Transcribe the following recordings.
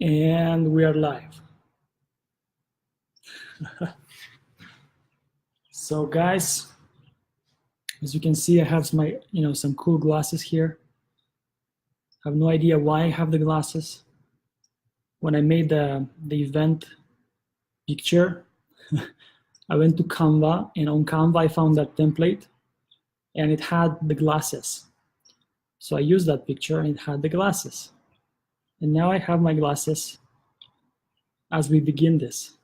And we are live. So guys, as you can see, I have my, some cool glasses here. I have no idea why I have the glasses. When I made the event picture, I went to Canva, and on Canva I found that template and it had the glasses. So I used that picture and it had the glasses. And now I have my glasses as we begin this.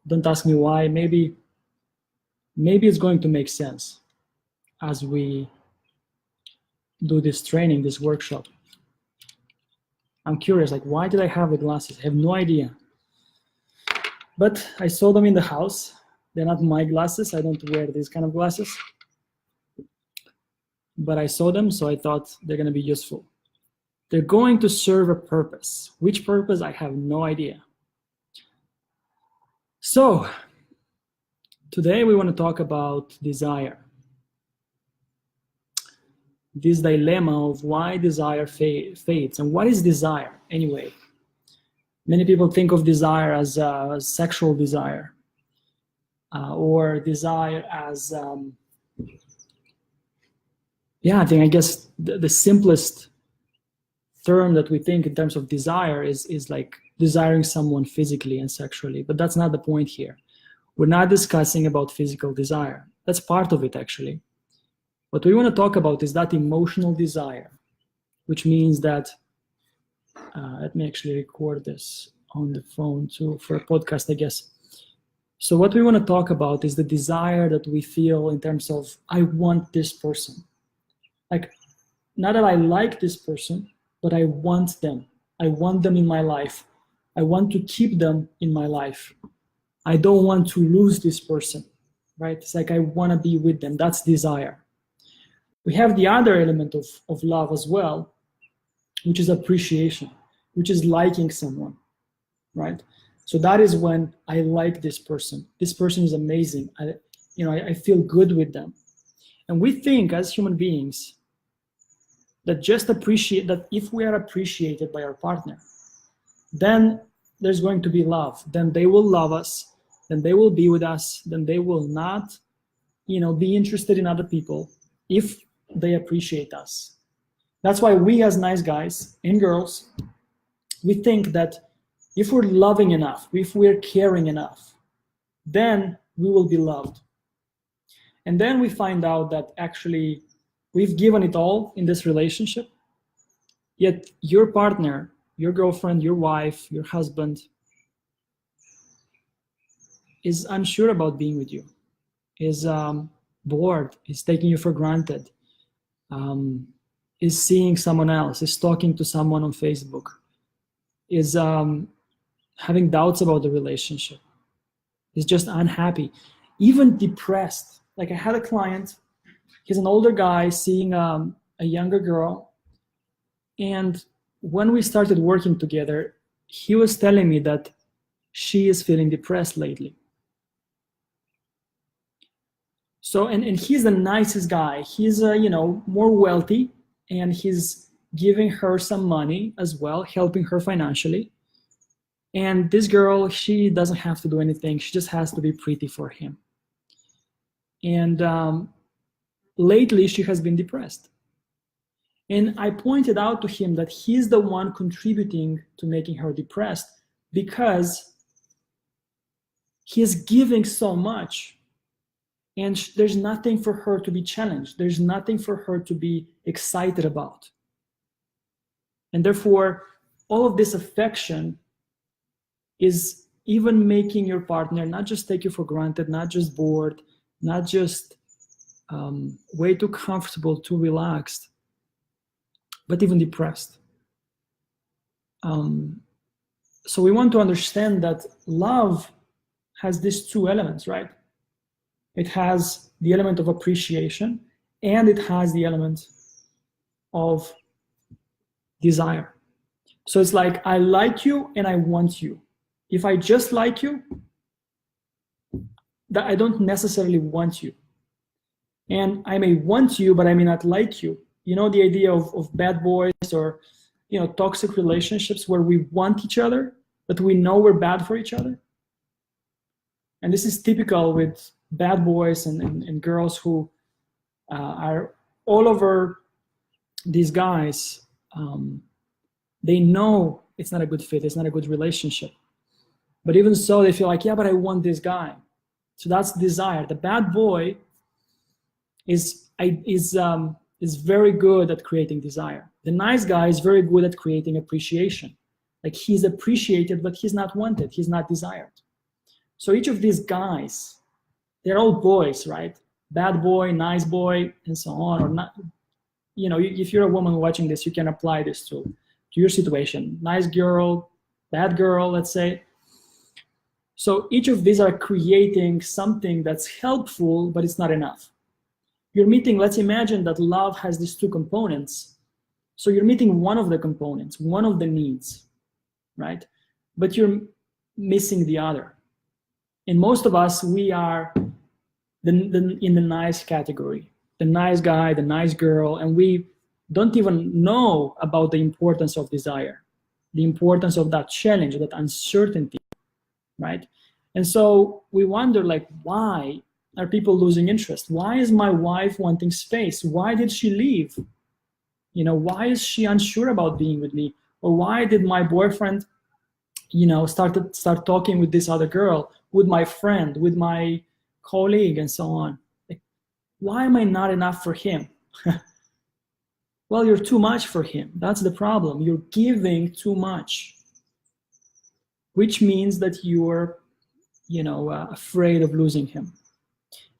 Don't ask me why. Maybe it's going to make sense as we do this training, this workshop. I'm curious, like, why did I have the glasses? I have no idea. But I saw them in the house. They're not my glasses. I don't wear these kind of glasses. But I saw them, so I thought they're going to be useful. They're going to serve a purpose. Which purpose? I have no idea. So, today we want to talk about desire. This dilemma of why desire fades. And what is desire anyway? Many people think of desire as sexual desire or desire as, I guess the simplest term that we think in terms of desire is like desiring someone physically and sexually, but that's not the point here. We're not discussing about physical desire. That's part of it, actually. What we want to talk about is that emotional desire, which means that, let me actually record this on the phone too for a podcast, I guess. So what we want to talk about is the desire that we feel in terms of, I want this person. Like, not that I like this person, but I want them. I want them in my life. I want to keep them in my life. I don't want to lose this person, right? It's like I want to be with them. That's desire. We have the other element of love as well, which is appreciation, which is liking someone, right? So that is when I like this person. This person is amazing. I feel good with them. And we think as human beings that just appreciate that if we are appreciated by our partner, then there's going to be love. Then they will love us. Then they will be with us. Then they will not, be interested in other people if they appreciate us. That's why we as nice guys and girls, we think that if we're loving enough, if we're caring enough, then we will be loved. And then we find out that actually we've given it all in this relationship, yet your partner, your girlfriend, your wife, your husband is unsure about being with you, is bored, is taking you for granted, is seeing someone else, is talking to someone on Facebook, is having doubts about the relationship, is just unhappy, even depressed. Like I had a client, he's an older guy seeing a younger girl, and when we started working together, he was telling me that she is feeling depressed lately. So, and he's the nicest guy. He's, more wealthy, and he's giving her some money as well, helping her financially. And this girl, she doesn't have to do anything. She just has to be pretty for him. And lately, she has been depressed. And I pointed out to him that he's the one contributing to making her depressed because he's giving so much. And there's nothing for her to be challenged. There's nothing for her to be excited about. And therefore, all of this affection is even making your partner not just take you for granted, not just bored, not just way too comfortable, too relaxed, but even depressed. So we want to understand that love has these two elements, right? It has the element of appreciation, and it has the element of desire. So it's like, I like you and I want you. If I just like you, that I don't necessarily want you. And I may want you, but I may not like you. You know the idea of bad boys or toxic relationships where we want each other, but we know we're bad for each other. And this is typical with bad boys and girls who are all over these guys. They know it's not a good fit, it's not a good relationship. But even so, they feel like, yeah, but I want this guy. So that's desire. The bad boy is very good at creating desire. The nice guy is very good at creating appreciation. Like, he's appreciated, but he's not wanted, he's not desired. So each of these guys, they're all boys, right? Bad boy, nice boy, and so on. Or not, if you're a woman watching this, you can apply this to your situation. Nice girl, bad girl, let's say. So each of these are creating something that's helpful, but it's not enough. You're meeting, let's imagine that love has these two components. So you're meeting one of the components, one of the needs, right? But you're missing the other. And most of us, we are in the nice category, the nice guy, the nice girl, and we don't even know about the importance of desire, the importance of that challenge, that uncertainty, right? And so we wonder, like, why are people losing interest? Why is my wife wanting space? Why did she leave? Why is she unsure about being with me? Or why did my boyfriend, start talking with this other girl, with my friend, with my colleague, and so on? Like, why am I not enough for him? Well, you're too much for him. That's the problem. You're giving too much, which means that you're, afraid of losing him.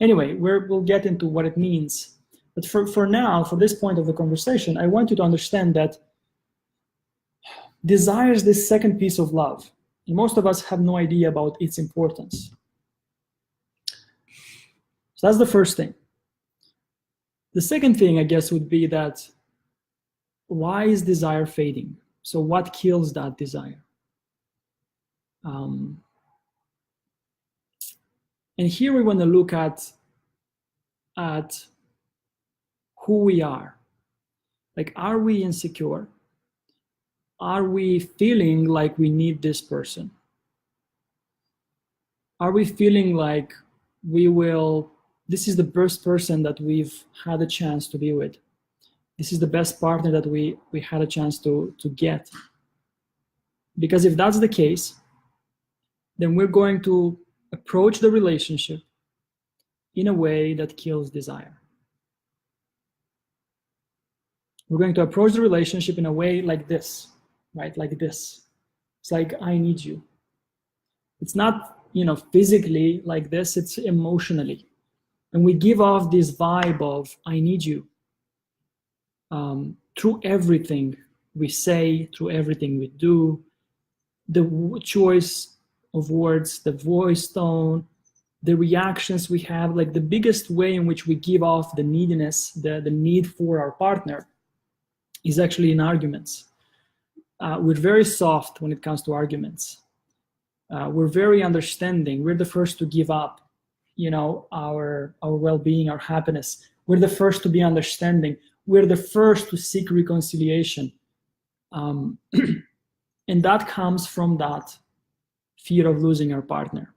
Anyway, we'll get into what it means. But for now, for this point of the conversation, I want you to understand that desire is this second piece of love. And most of us have no idea about its importance. So that's the first thing. The second thing, I guess, would be that, why is desire fading? So what kills that desire? And here we want to look at who we are. Like, are we insecure? Are we feeling like we need this person? Are we feeling like this is the best person that we've had a chance to be with? This is the best partner that we had a chance to get. Because if that's the case, then we're going to approach the relationship in a way that kills desire. We're going to approach the relationship in a way like this, right? Like this. It's like, I need you. It's not, physically like this, it's emotionally. And we give off this vibe of, I need you. Through everything we say, through everything we do, the choice of words, the voice tone, the reactions we have. Like, the biggest way in which we give off the neediness, the need for our partner, is actually in arguments. We're very soft when it comes to arguments. We're very understanding. We're the first to give up, our well-being, our happiness. We're the first to be understanding. We're the first to seek reconciliation. And that comes from that fear of losing our partner.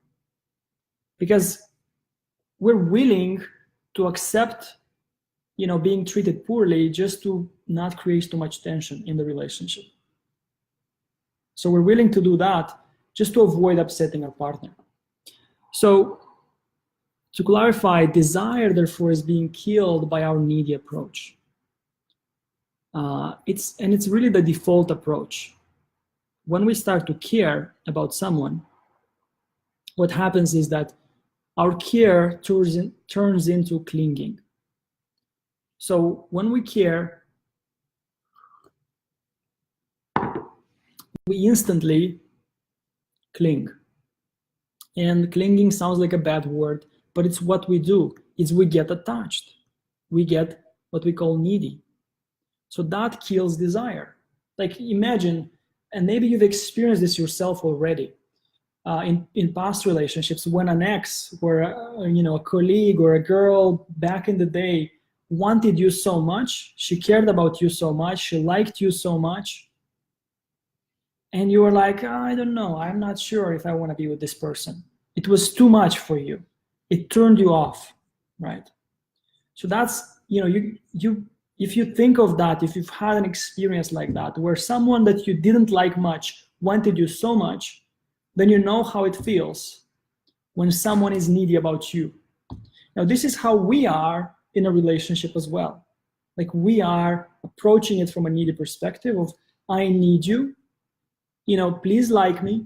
Because we're willing to accept, being treated poorly just to not create too much tension in the relationship. So we're willing to do that just to avoid upsetting our partner. So to clarify, desire, therefore, is being killed by our needy approach. It's really the default approach. When we start to care about someone, what happens is that our care turns into clinging. So when we care, we instantly cling. And clinging sounds like a bad word, but it's what we do. Is we get attached. We get what we call needy. So that kills desire. Like, imagine, and maybe you've experienced this yourself already, in past relationships, when an ex or a colleague or a girl back in the day wanted you so much, she cared about you so much, she liked you so much, and you were like, oh, I don't know, I'm not sure if I want to be with this person. It was too much for you. It turned you off, right? So that's, if you think of that, if you've had an experience like that, where someone that you didn't like much wanted you so much, then you know how it feels when someone is needy about you. Now, this is how we are in a relationship as well. Like, we are approaching it from a needy perspective of, I need you, please like me.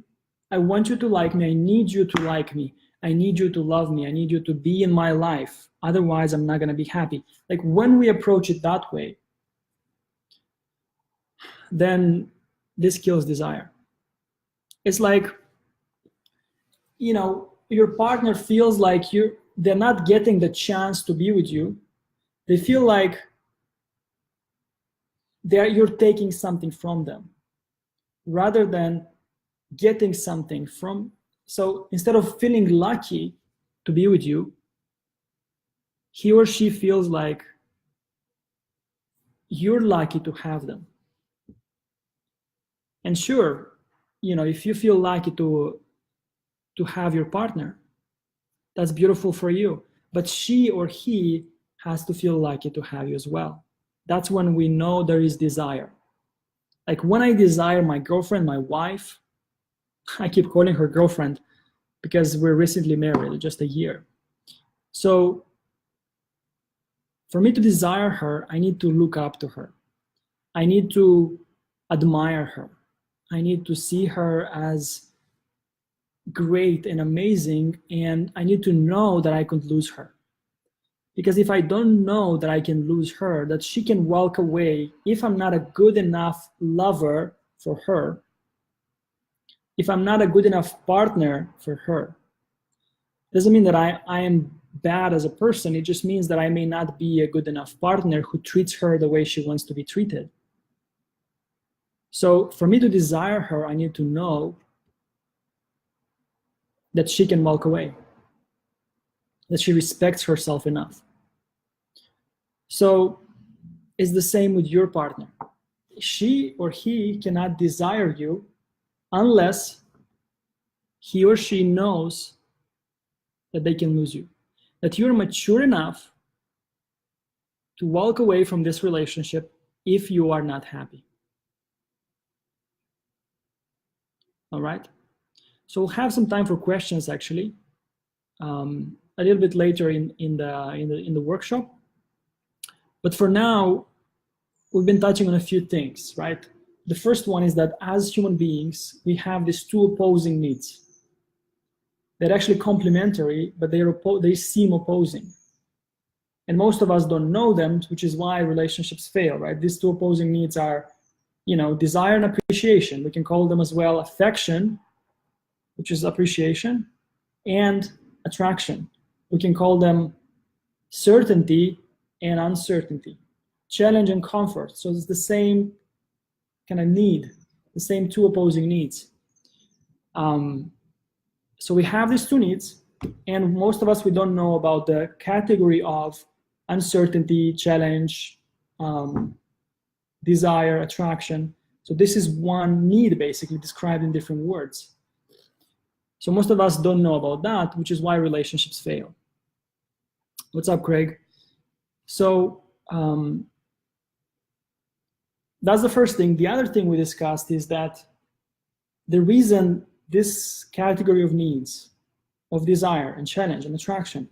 I want you to like me. I need you to like me. I need you to love me. I need you to be in my life. Otherwise, I'm not going to be happy. Like, when we approach it that way, then this kills desire. It's like, your partner feels like they're not getting the chance to be with you. They feel like you're taking something from them rather than getting something from. So instead of feeling lucky to be with you, he or she feels like you're lucky to have them. And sure, if you feel lucky to have your partner, that's beautiful for you. But she or he has to feel lucky to have you as well. That's when we know there is desire. Like, when I desire my girlfriend, my wife, I keep calling her girlfriend because we're recently married, just a year. So for me to desire her, I need to look up to her. I need to admire her. I need to see her as great and amazing, and I need to know that I could lose her. Because if I don't know that I can lose her, that she can walk away, if I'm not a good enough lover for her, if I'm not a good enough partner for her, doesn't mean that I am bad as a person. It just means that I may not be a good enough partner who treats her the way she wants to be treated. So for me to desire her, I need to know that she can walk away, that she respects herself enough. So it's the same with your partner. She or he cannot desire you unless he or she knows that they can lose you, that you're mature enough to walk away from this relationship if you are not happy. All right? So we'll have some time for questions, actually, a little bit later in the workshop. But for now, we've been touching on a few things, right? The first one is that as human beings, we have these two opposing needs. They're actually complementary, but they seem opposing. And most of us don't know them, which is why relationships fail, right? These two opposing needs are, desire and appreciation. We can call them as well affection, which is appreciation, and attraction. We can call them certainty and uncertainty, challenge and comfort. So it's the same kind of need, the same two opposing needs. So we have these two needs, and most of us, we don't know about the category of uncertainty, challenge, desire, attraction. So this is one need basically described in different words. So most of us don't know about that, which is why relationships fail. What's up, Craig? So that's the first thing. The other thing we discussed is that the reason this category of needs, of desire and challenge and attraction,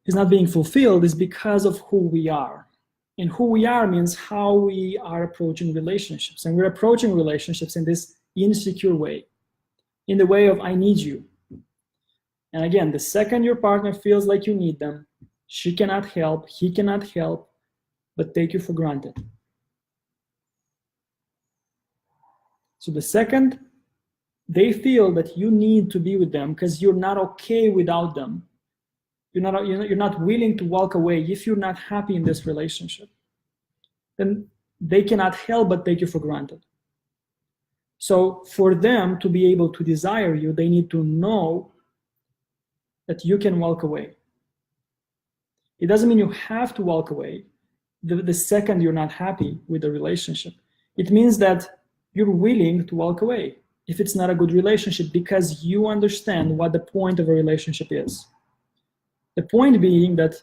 is not being fulfilled is because of who we are. And who we are means how we are approaching relationships. And we're approaching relationships in this insecure way, in the way of, I need you. And again, the second your partner feels like you need them, she cannot help, he cannot help, but take you for granted. So the second they feel that you need to be with them because you're not okay without them, you're not willing to walk away if you're not happy in this relationship, then they cannot help but take you for granted. So for them to be able to desire you, they need to know that you can walk away. It doesn't mean you have to walk away the second you're not happy with the relationship. It means that you're willing to walk away if it's not a good relationship, because you understand what the point of a relationship is. The point being that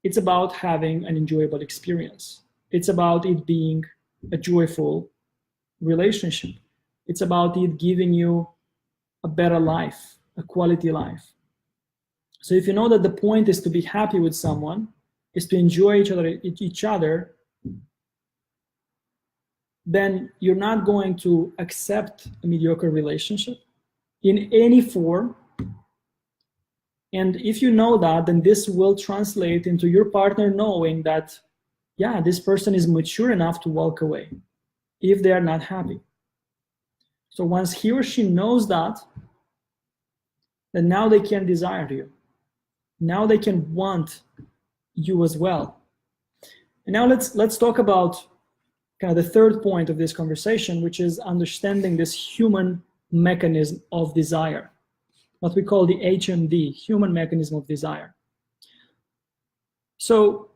it's about having an enjoyable experience. It's about it being a joyful relationship. It's about it giving you a better life, a quality life. So if you know that the point is to be happy with someone, is to enjoy each other, then you're not going to accept a mediocre relationship in any form. And if you know that, then this will translate into your partner knowing that, yeah, this person is mature enough to walk away if they are not happy. So once he or she knows that, then now they can desire you. Now they can want you as well. And now let's talk about kind of the third point of this conversation, which is understanding this human mechanism of desire, what we call the HMD, human mechanism of desire. So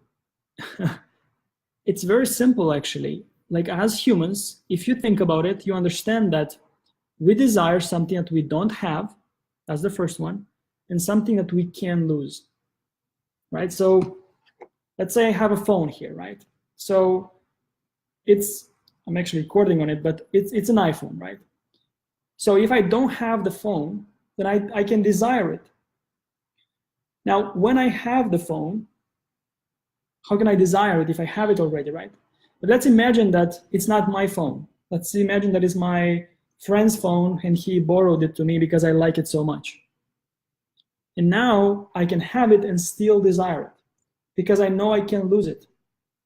it's very simple, actually. Like, as humans, if you think about it, you understand that we desire something that we don't have. That's the first one. And something that we can lose, right? So let's say I have a phone here, right? So I'm actually recording on it, but it's an iPhone, right? So if I don't have the phone, then I can desire it. Now, when I have the phone, how can I desire it if I have it already, right? But let's imagine that it's not my phone. Let's imagine that it's my friend's phone and he borrowed it to me because I like it so much. And now I can have it and still desire it because I know I can lose it,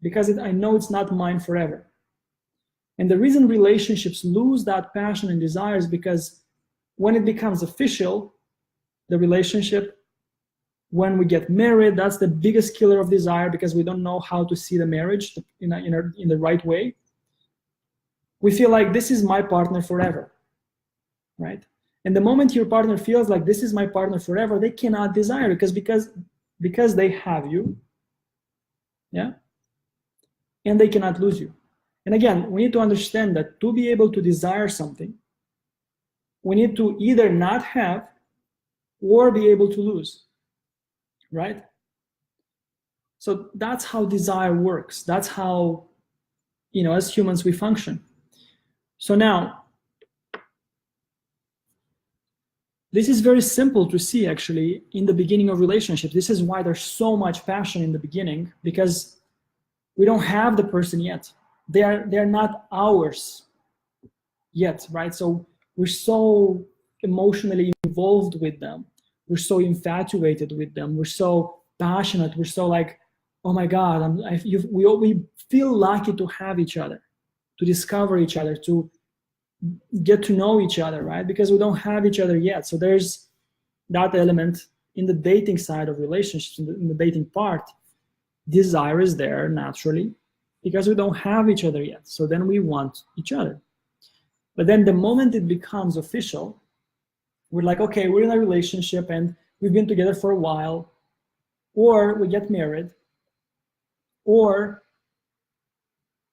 because I know it's not mine forever. And the reason relationships lose that passion and desire is because when it becomes official, the relationship, when we get married, that's the biggest killer of desire, because we don't know how to see the marriage in the right way. We feel like this is my partner forever, right? And the moment your partner feels like this is my partner forever, they cannot desire it because they have you, yeah? And they cannot lose you. And again, we need to understand that to be able to desire something, we need to either not have or be able to lose, right? So that's how desire works. That's how, as humans, we function. So now, this is very simple to see, actually, in the beginning of relationships. This is why there's so much passion in the beginning, because we don't have the person yet. They're not ours yet, right? So we're so emotionally involved with them. We're so infatuated with them. We're so passionate. We're so like, oh my God, we feel lucky to have each other, to discover each other, to get to know each other, right? Because we don't have each other yet. So there's that element in the dating side of relationships, in the dating part. Desire is there naturally because we don't have each other yet. So then we want each other. But then the moment it becomes official, we're like, okay, we're in a relationship and we've been together for a while, or we get married, or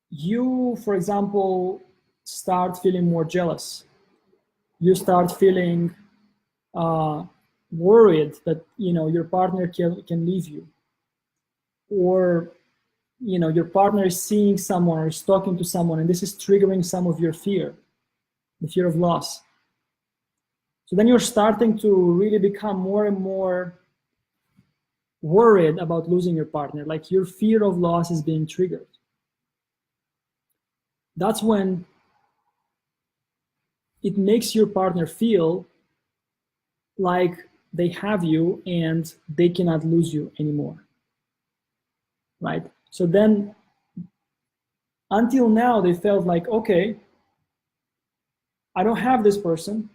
you, for example, start feeling more jealous. You start feeling worried that your partner can leave you, or your partner is seeing someone or is talking to someone, and this is triggering some of your fear, the fear of loss. So then you're starting to really become more and more worried about losing your partner, like your fear of loss is being triggered. That's when it makes your partner feel like they have you and they cannot lose you anymore, right? So then, until now, they felt like, okay, I don't have this person,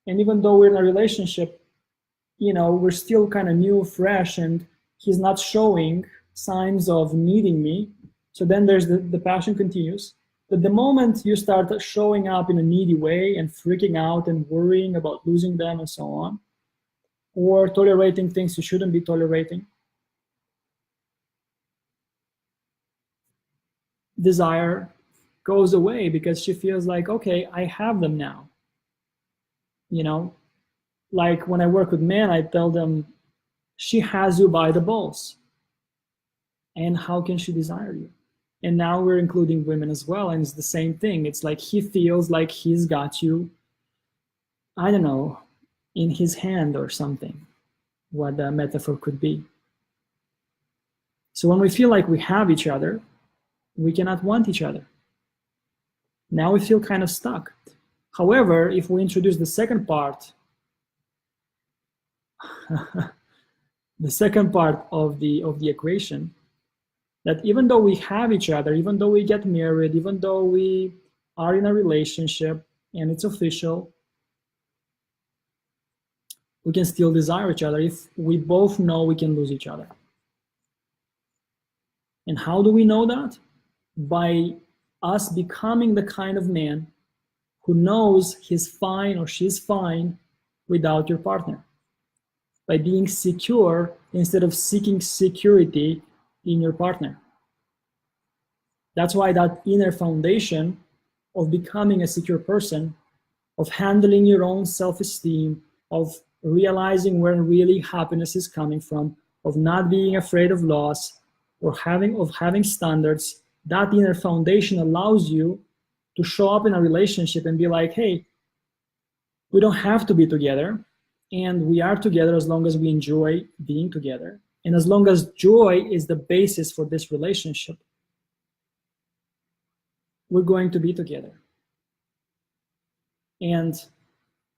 and even though we're in a relationship, we're still kind of new, fresh, and he's not showing signs of needing me. So then there's the passion continues. But the moment you start showing up in a needy way and freaking out and worrying about losing them and so on, or tolerating things you shouldn't be tolerating, desire goes away because she feels like, okay, I have them now. You know, like when I work with men, I tell them, she has you by the balls. And how can she desire you? And now we're including women as well. And it's the same thing. It's like he feels like he's got you, I don't know, in his hand or something, what the metaphor could be. So when we feel like we have each other, we cannot want each other. Now we feel kind of stuck. However, if we introduce the second part, the second part of the equation, that even though we have each other, even though we get married, even though we are in a relationship and it's official, we can still desire each other if we both know we can lose each other. And how do we know that? By us becoming the kind of man who knows he's fine or she's fine without your partner. By being secure instead of seeking security in your partner. That's why that inner foundation of becoming a secure person, of handling your own self-esteem, of realizing where really happiness is coming from, of not being afraid of loss, or having standards, that inner foundation allows you to show up in a relationship and be like, hey, we don't have to be together, and we are together as long as we enjoy being together. And as long as joy is the basis for this relationship, we're going to be together. And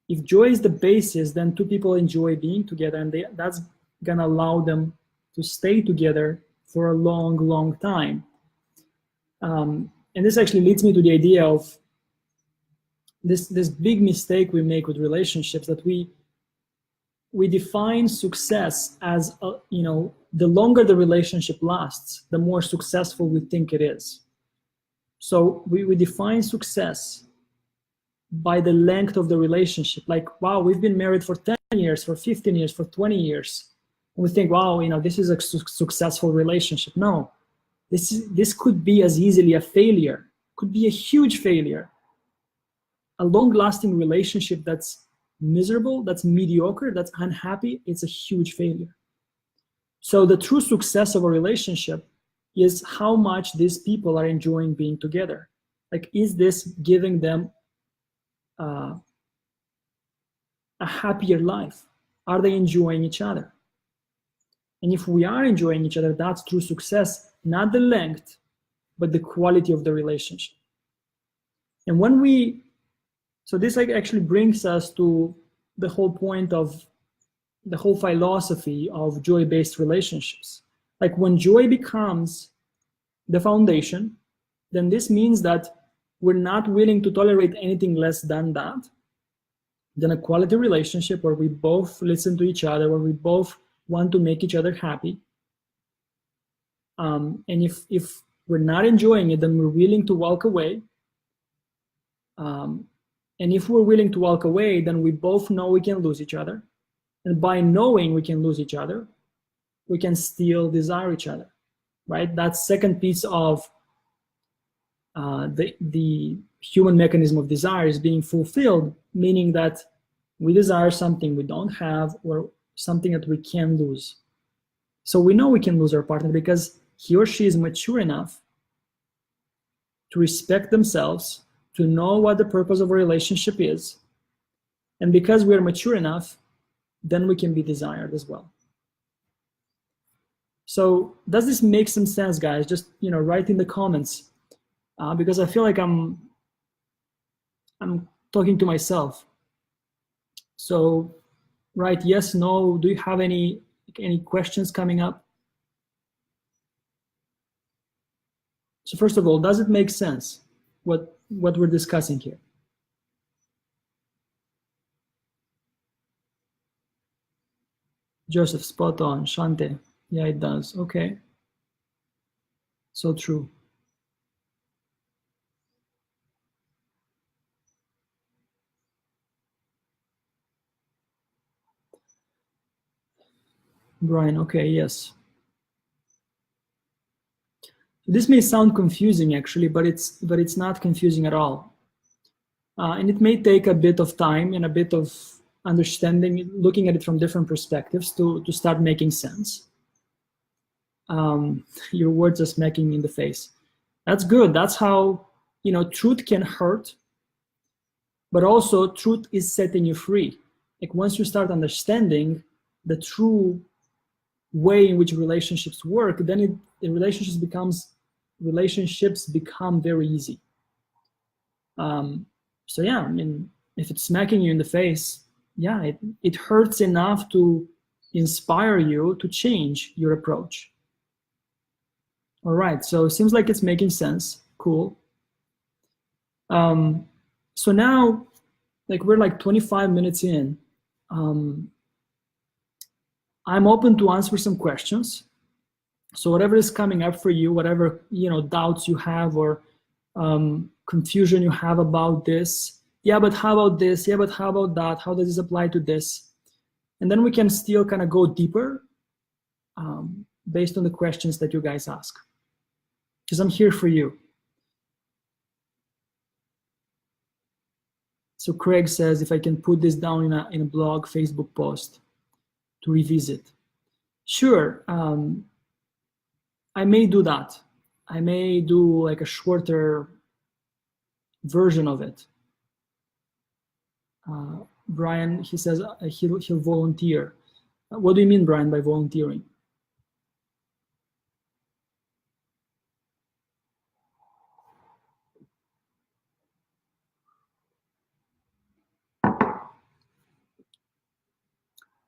if joy is the basis, then two people enjoy being together, and that's gonna allow them to stay together for a long, long time. And this actually leads me to the idea of this big mistake we make with relationships, that we define success as, the longer the relationship lasts, the more successful we think it is. So we define success by the length of the relationship. Like, wow, we've been married for 10 years, for 15 years, for 20 years. And we think, wow, this is a successful relationship. No, this could be as easily a failure, could be a huge failure. A long-lasting relationship that's miserable, that's mediocre, that's unhappy, it's a huge failure. So the true success of a relationship is how much these people are enjoying being together. Like, is this giving them a happier life? Are they enjoying each other? And if we are enjoying each other, that's true success, not the length, but the quality of the relationship. And so this actually brings us to the whole point of the whole philosophy of joy-based relationships. Like, when joy becomes the foundation, then this means that we're not willing to tolerate anything less than that, than a quality relationship where we both listen to each other, where we both want to make each other happy. And if we're not enjoying it, then we're willing to walk away. And if we're willing to walk away, then we both know we can lose each other. And by knowing we can lose each other, we can still desire each other, right? That second piece of the human mechanism of desire is being fulfilled, meaning that we desire something we don't have, or something that we can lose. So we know we can lose our partner because he or she is mature enough to respect themselves, to know what the purpose of a relationship is. And because we are mature enough, then we can be desired as well. So does this make some sense, guys? Just write in the comments, because I feel like I'm talking to myself. So write yes, no. Do you have any questions coming up? So first of all, does it make sense what we're discussing here? Joseph, spot on. Shante, yeah, it does. Okay. So true. Brian, okay, yes. This may sound confusing actually, but it's not confusing at all. And it may take a bit of time and a bit of understanding, looking at it from different perspectives to start making sense. Your words are smacking me in the face. That's good. That's how, truth can hurt, but also truth is setting you free. Like once you start understanding the true way in which relationships work, then relationships become very easy. So yeah, I mean, if it's smacking you in the face, yeah, it hurts enough to inspire you to change your approach. All right, so it seems like it's making sense. Cool. So now, like we're like 25 minutes in. I'm open to answer some questions. So whatever is coming up for you, whatever doubts you have or confusion you have about this, yeah, but how about this? Yeah, but how about that? How does this apply to this? And then we can still kind of go deeper based on the questions that you guys ask. Because I'm here for you. So Craig says, if I can put this down in a blog, Facebook post to revisit. Sure, I may do that. I may do like a shorter version of it. Brian, he says he'll volunteer. What do you mean, Brian, by volunteering?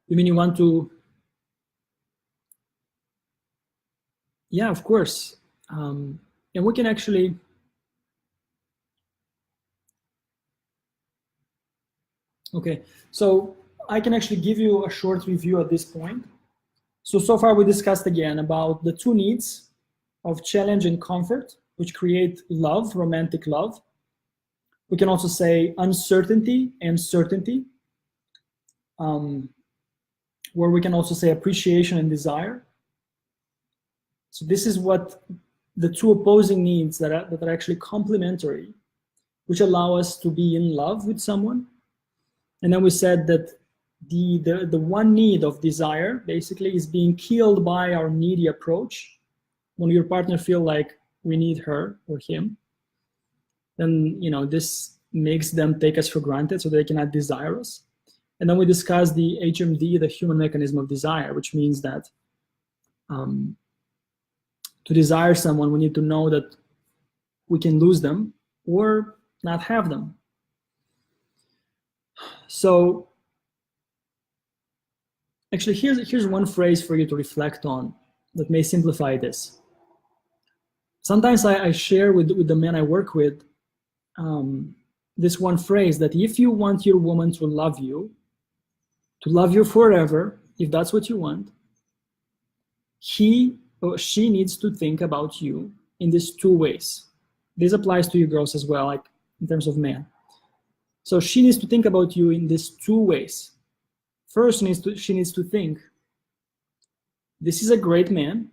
You mean you want to? Yeah, of course. And we can actually, okay, so I can actually give you a short review at this point. So far we discussed again about the two needs of challenge and comfort, which create love, romantic love. We can also say uncertainty and certainty, where we can also say appreciation and desire. So this is what the two opposing needs that are actually complementary, which allow us to be in love with someone. And then we said that the one need of desire basically is being killed by our needy approach. When your partner feel like we need her or him, then this makes them take us for granted so they cannot desire us. And then we discussed the HMD, the human mechanism of desire, which means that to desire someone, we need to know that we can lose them or not have them. So actually, here's one phrase for you to reflect on that may simplify this. Sometimes I share with the men I work with this one phrase, that if you want your woman to love you forever, if that's what you want, he or she needs to think about you in these two ways. This applies to you girls as well, like in terms of men. So she needs to think about you in these two ways. First, she needs to think, this is a great man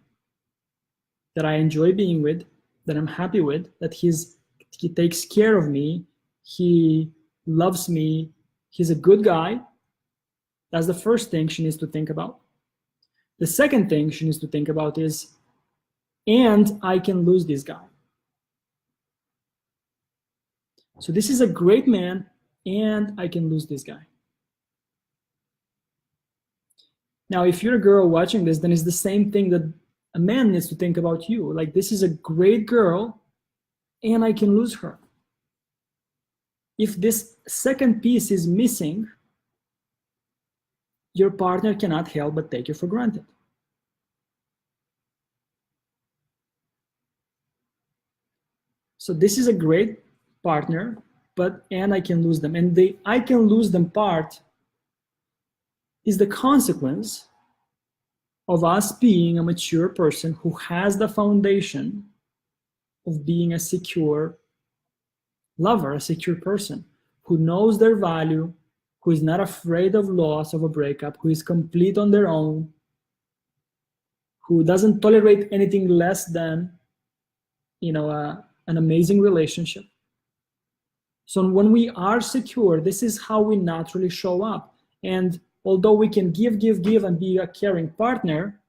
that I enjoy being with, that I'm happy with, that he takes care of me, he loves me, he's a good guy. That's the first thing she needs to think about. The second thing she needs to think about is, and I can lose this guy. So this is a great man, and I can lose this guy. Now, if you're a girl watching this, then it's the same thing that a man needs to think about you. Like, this is a great girl, and I can lose her. If this second piece is missing, your partner cannot help but take you for granted. So this is a great partner, and I can lose them. And the I can lose them part is the consequence of us being a mature person who has the foundation of being a secure lover, a secure person who knows their value, who is not afraid of loss, of a breakup, who is complete on their own, who doesn't tolerate anything less than, an amazing relationship. So when we are secure, this is how we naturally show up. And although we can give, and be a caring partner,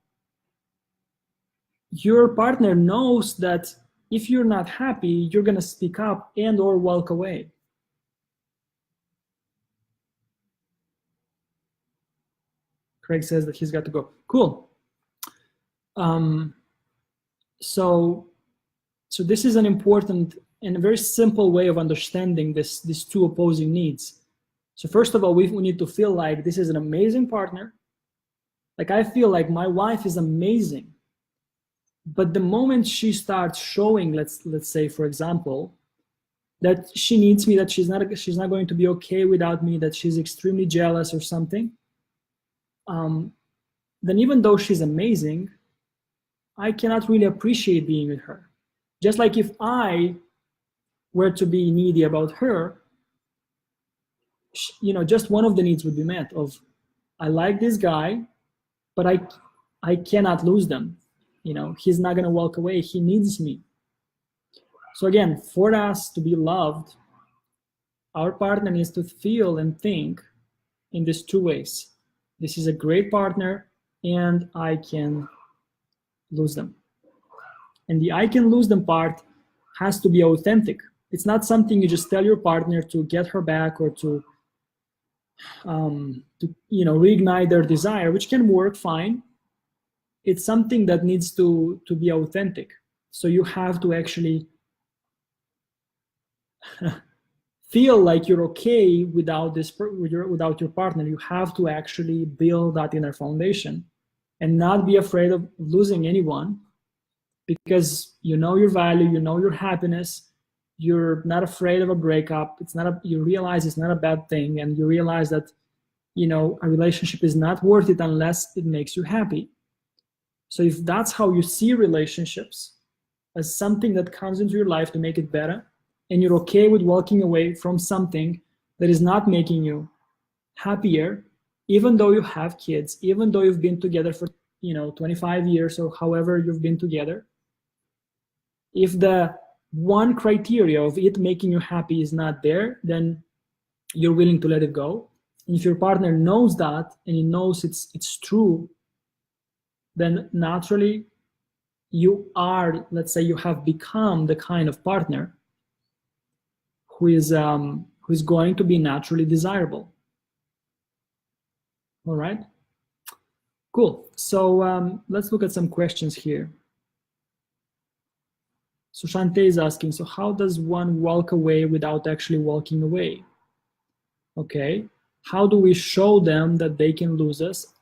your partner knows that if you're not happy, you're going to speak up and or walk away. Craig says that he's got to go. Cool. So this is an important and a very simple way of understanding these two opposing needs. So first of all, we need to feel like this is an amazing partner. Like I feel like my wife is amazing. But the moment she starts showing, let's say, for example, that she needs me, that she's not going to be okay without me, that she's extremely jealous or something, then even though she's amazing, I cannot really appreciate being with her. Just like if I were to be needy about her, just one of the needs would be met of, I like this guy, but I cannot lose them. He's not going to walk away. He needs me. So again, for us to be loved, our partner needs to feel and think in these two ways. This is a great partner and I can lose them. And the I can lose them part has to be authentic. It's not something you just tell your partner to get her back or to reignite their desire, which can work fine. It's something that needs to be authentic. So you have to actually feel like you're okay without your partner. You have to actually build that inner foundation and not be afraid of losing anyone, because you know your value, you know your happiness, you're not afraid of a breakup. You realize it's not a bad thing, and you realize that a relationship is not worth it unless it makes you happy. So if that's how you see relationships, as something that comes into your life to make it better, and you're okay with walking away from something that is not making you happier, even though you have kids, even though you've been together for 25 years or however you've been together, if the one criteria of it making you happy is not there, then you're willing to let it go. And if your partner knows that and he knows it's true, then naturally you are, let's say, you have become the kind of partner who is going to be naturally desirable. All right, cool. So let's look at some questions here. So Shante is asking, so how does one walk away without actually walking away? Okay, how do we show them that they can lose us?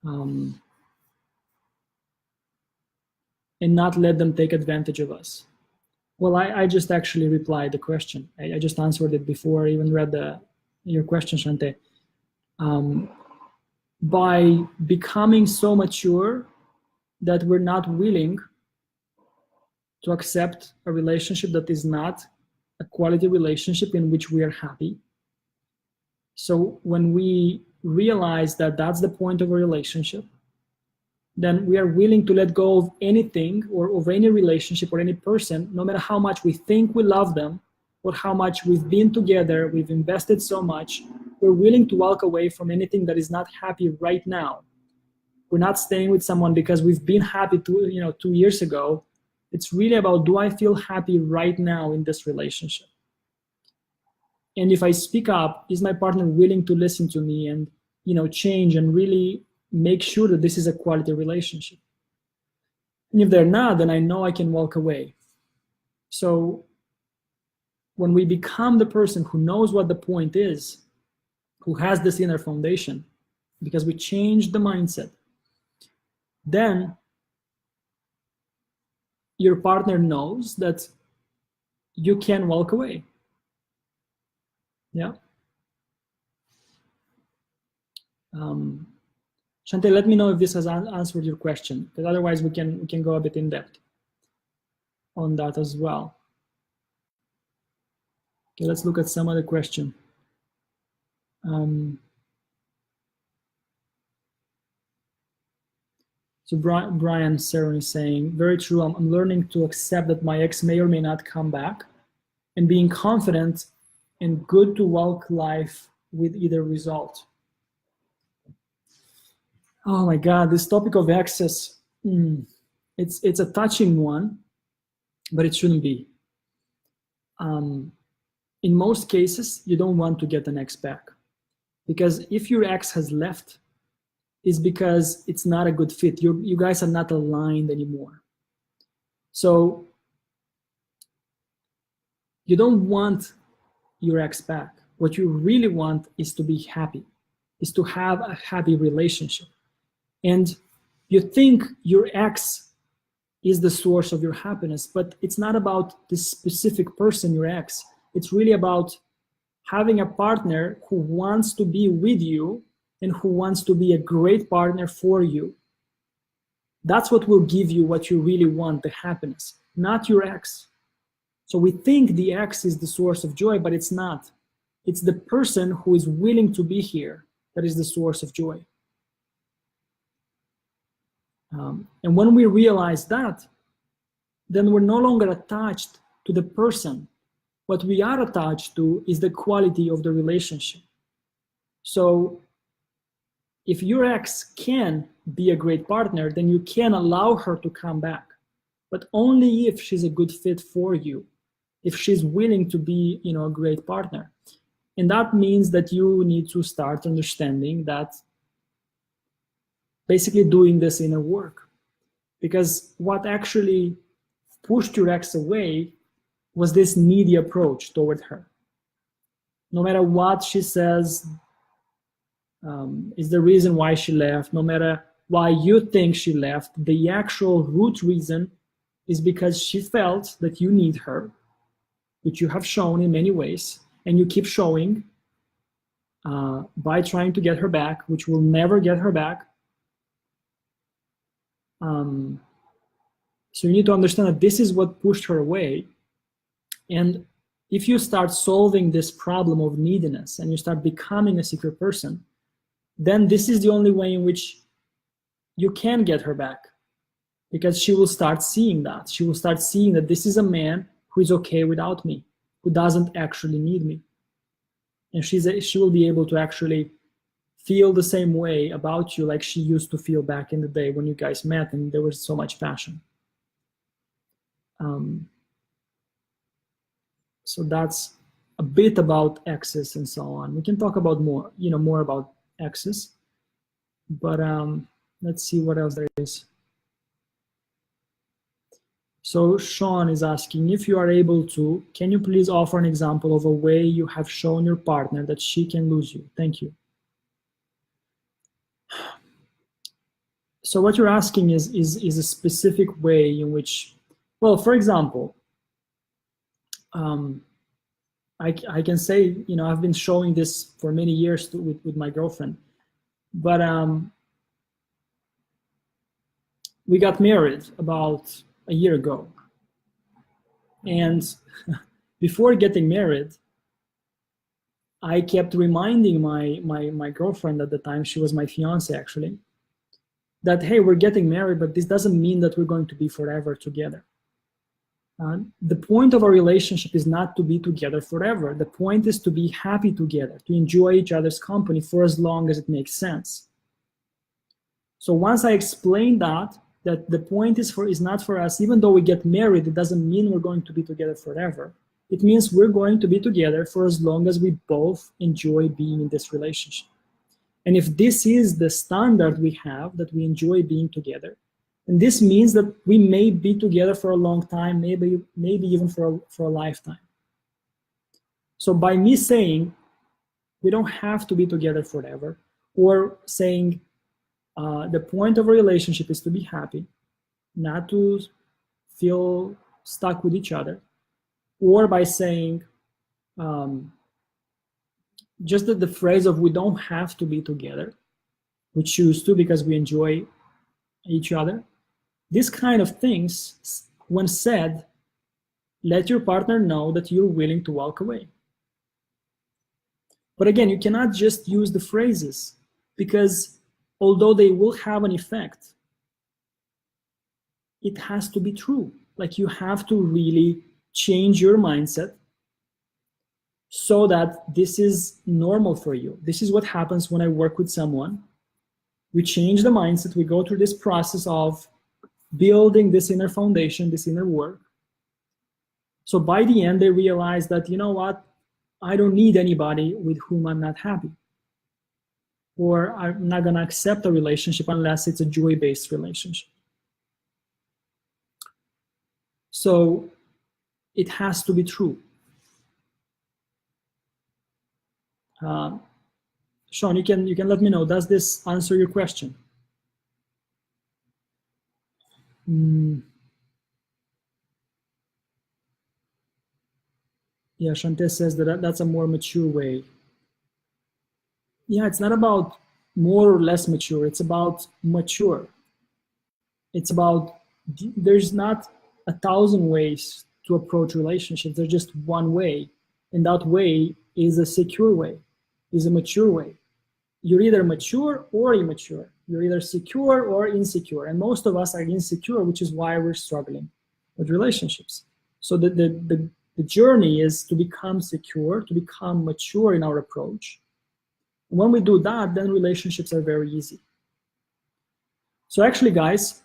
And not let them take advantage of us? Well, I just actually replied the question. I just answered it before I even read your question, Shante. By becoming so mature that we're not willing to accept a relationship that is not a quality relationship in which we are happy. So when we realize that that's the point of a relationship, then we are willing to let go of anything or of any relationship or any person, no matter how much we think we love them or how much we've been together, we've invested so much, we're willing to walk away from anything that is not happy right now. We're not staying with someone because we've been happy 2 years ago. It's really about, do I feel happy right now in this relationship? And if I speak up, is my partner willing to listen to me and change and really make sure that this is a quality relationship? And if they're not, then I know I can walk away. So when we become the person who knows what the point is, who has this inner foundation, because we changed the mindset, then your partner knows that you can walk away. Yeah. Shante, let me know if this has answered your question, because otherwise we can go a bit in depth on that as well. Okay, let's look at some other question. So So Brian Seron is saying, very true, I'm learning to accept that my ex may or may not come back, and being confident and good to walk life with either result. Oh my God, this topic of exes, it's a touching one, but it shouldn't be. In most cases, you don't want to get an ex back, because if your ex has left, it's because it's not a good fit. You guys are not aligned anymore. So you don't want your ex back. What you really want is to be happy, is to have a happy relationship. And you think your ex is the source of your happiness, but it's not about this specific person, your ex. It's really about having a partner who wants to be with you and who wants to be a great partner for you. That's what will give you what you really want, the happiness, not your ex. So we think the ex is the source of joy, but it's not. It's the person who is willing to be here that is the source of joy. And when we realize that, then we're no longer attached to the person. What we are attached to is the quality of the relationship. So if your ex can be a great partner, then you can allow her to come back, but only if she's a good fit for you, if she's willing to be, a great partner. And that means that you need to start understanding that basically doing this inner work. Because what actually pushed your ex away was this needy approach toward her. No matter what she says is the reason why she left, no matter why you think she left, the actual root reason is because she felt that you need her, which you have shown in many ways, and you keep showing by trying to get her back, which will never get her back. So you need to understand that this is what pushed her away. And if you start solving this problem of neediness and you start becoming a secret person, then this is the only way in which you can get her back, because she will start seeing that. She will start seeing that this is a man who is okay without me, who doesn't actually need me. And she will be able to actually feel the same way about you like she used to feel back in the day when you guys met and there was so much passion. So that's a bit about exes and so on. We can talk about more, more about exes, but let's see what else there is. So Sean is asking, if you are able to, can you please offer an example of a way you have shown your partner that she can lose you? Thank you. So what you're asking is a specific way in which, well, for example, I can say, I've been showing this for many years with my girlfriend, but we got married about a year ago. And before getting married, I kept reminding my girlfriend at the time, she was my fiance actually, that, hey, we're getting married, but this doesn't mean that we're going to be forever together. The point of a relationship is not to be together forever. The point is to be happy together, to enjoy each other's company for as long as it makes sense. So once I explained that the point is not for us, even though we get married, it doesn't mean we're going to be together forever. It means we're going to be together for as long as we both enjoy being in this relationship. And if this is the standard we have, that we enjoy being together, and this means that we may be together for a long time, maybe even for a lifetime. So by me saying we don't have to be together forever, or saying the point of a relationship is to be happy, not to feel stuck with each other, or by saying just the phrase of we don't have to be together, we choose to because we enjoy each other. These kind of things, when said, let your partner know that you're willing to walk away. But again, you cannot just use the phrases, because although they will have an effect, it has to be true. Like, you have to really change your mindset so that this is normal for you. This is what happens when I work with someone. We change the mindset, we go through this process of building this inner foundation, this inner work. So by the end, they realize that, you know what, I don't need anybody with whom I'm not happy. Or I'm not gonna accept a relationship unless it's a joy-based relationship. So it has to be true. Sean, you can let me know, does this answer your question? Yeah, Shante says that's a more mature way. Yeah, it's not about more or less mature, it's about mature. It's about, there's not 1,000 ways to approach relationships, there's just one way. And that way is a secure way, is a mature way. You're either mature or immature. You're either secure or insecure. And most of us are insecure, which is why we're struggling with relationships. So the journey is to become secure, to become mature in our approach. When we do that, then relationships are very easy. So actually, guys,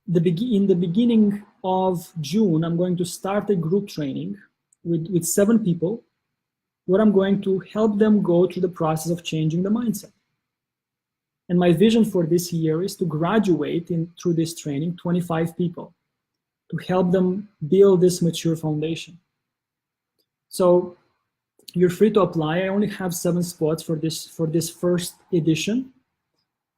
in the beginning of June, I'm going to start a group training with 7 people, where I'm going to help them go through the process of changing the mindset. And my vision for this year is to graduate through this training 25 people, to help them build this mature foundation. So you're free to apply. I only have 7 spots for this first edition.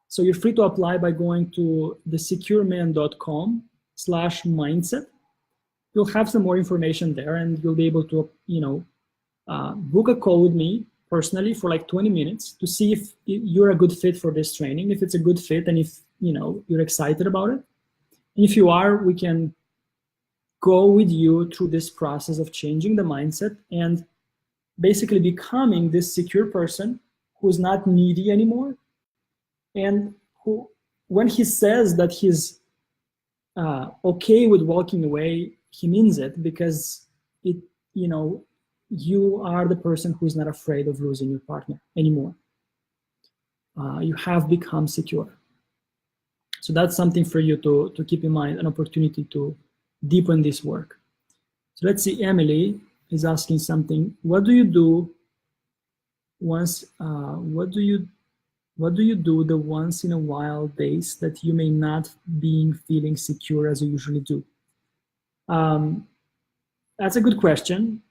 So you're free to apply by going to thesecureman.com/mindset. You'll have some more information there, and you'll be able to, book a call with me personally for like 20 minutes to see if you're a good fit for this training, if it's a good fit, and if you're excited about it. And if you are, we can go with you through this process of changing the mindset and basically becoming this secure person who's not needy anymore, and who, when he says that he's okay with walking away, he means it, because you are the person who is not afraid of losing your partner anymore. You have become secure. So that's something for you to keep in mind, an opportunity to deepen this work. So let's see, Emily is asking something. What do you do once, what do you do the once in a while days that you may not be feeling secure as you usually do? That's a good question.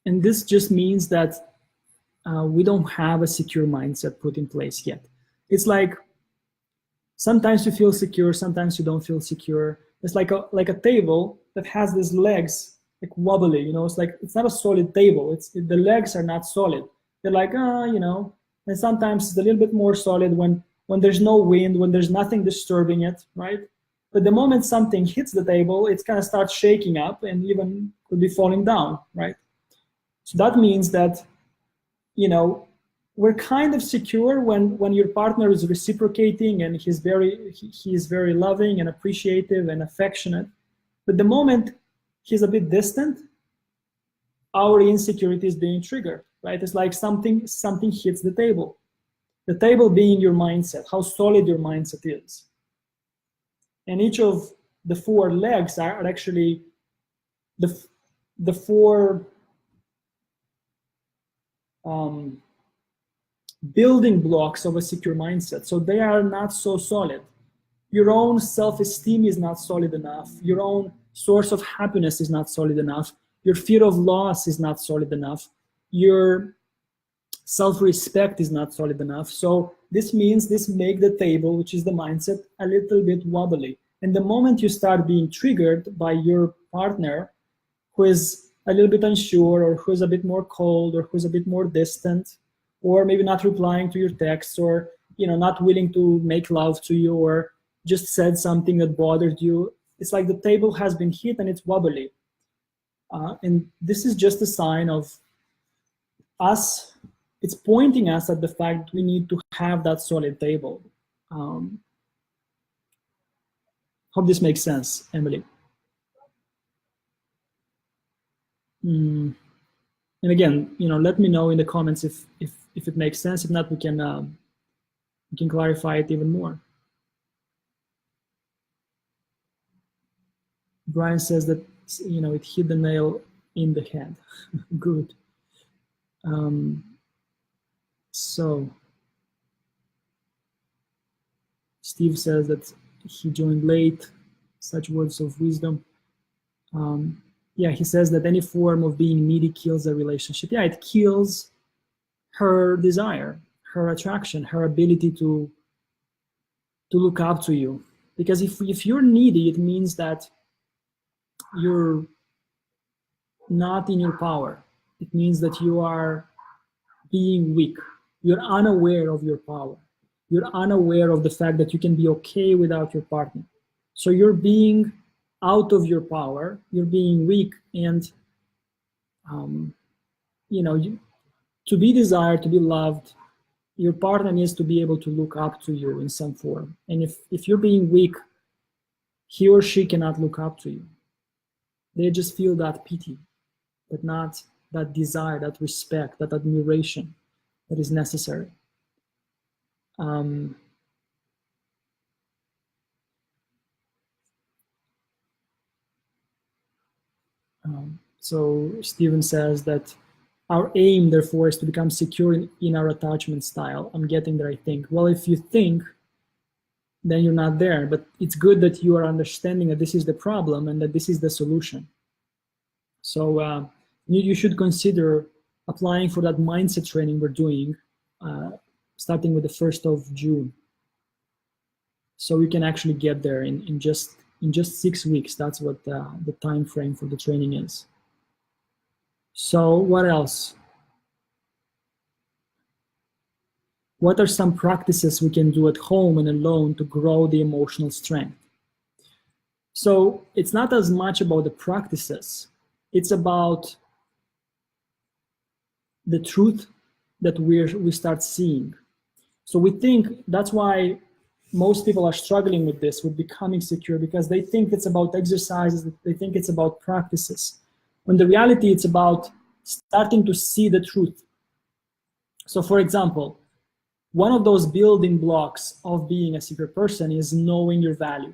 And this just means that we don't have a secure mindset put in place yet. It's like sometimes you feel secure, sometimes you don't feel secure. It's like a table that has these legs like wobbly, it's like, it's not a solid table. The legs are not solid. They're like, and sometimes it's a little bit more solid when there's no wind, when there's nothing disturbing it, right? But the moment something hits the table, it kind of starts shaking up and even could be falling down, right? So that means that, we're kind of secure when your partner is reciprocating and he's very loving and appreciative and affectionate. But the moment he's a bit distant, our insecurity is being triggered, right? It's like something hits the table. The table being your mindset, how solid your mindset is. And each of the 4 legs are actually the 4 building blocks of a secure mindset. So they are not so solid. Your own self-esteem is not solid enough. Your own source of happiness is not solid enough. Your fear of loss is not solid enough. Your self-respect is not solid enough. So this means this makes the table, which is the mindset, a little bit wobbly. And the moment you start being triggered by your partner who is a little bit unsure, or who's a bit more cold, or who's a bit more distant, or maybe not replying to your texts, or not willing to make love to you, or just said something that bothered you, it's like the table has been hit and it's wobbly. And this is just a sign of us. It's pointing us at the fact that we need to have that solid table. Hope this makes sense, Emily. And again, let me know in the comments if it makes sense. If not, we can clarify it even more. Brian says that it hit the nail in the head. Good. So Steve says that he joined late. Such words of wisdom. Yeah, he says that any form of being needy kills a relationship. Yeah, it kills her desire, her attraction, her ability to look up to you. Because if you're needy, it means that you're not in your power. It means that you are being weak. You're unaware of your power. You're unaware of the fact that you can be okay without your partner. So you're being out of your power. You're being weak, and to be desired, to be loved, your partner needs to be able to look up to you in some form. And if you're being weak, he or she cannot look up to you. They just feel that pity, but not that desire, that respect, that admiration that is necessary. So Stephen says that our aim, therefore, is to become secure in our attachment style. I'm getting there, I think. Well, if you think, then you're not there. But it's good that you are understanding that this is the problem and that this is the solution. So you should consider applying for that mindset training we're doing, starting with the 1st of June. So we can actually get there in just 6 weeks. That's what the time frame for the training is. So what else? What are some practices we can do at home and alone to grow the emotional strength? So it's not as much about the practices. It's about the truth that we start seeing. So we think that's why most people are struggling with this, with becoming secure, because they think it's about exercises, they think it's about practices. When the reality, it's about starting to see the truth. So for example, one of those building blocks of being a secure person is knowing your value.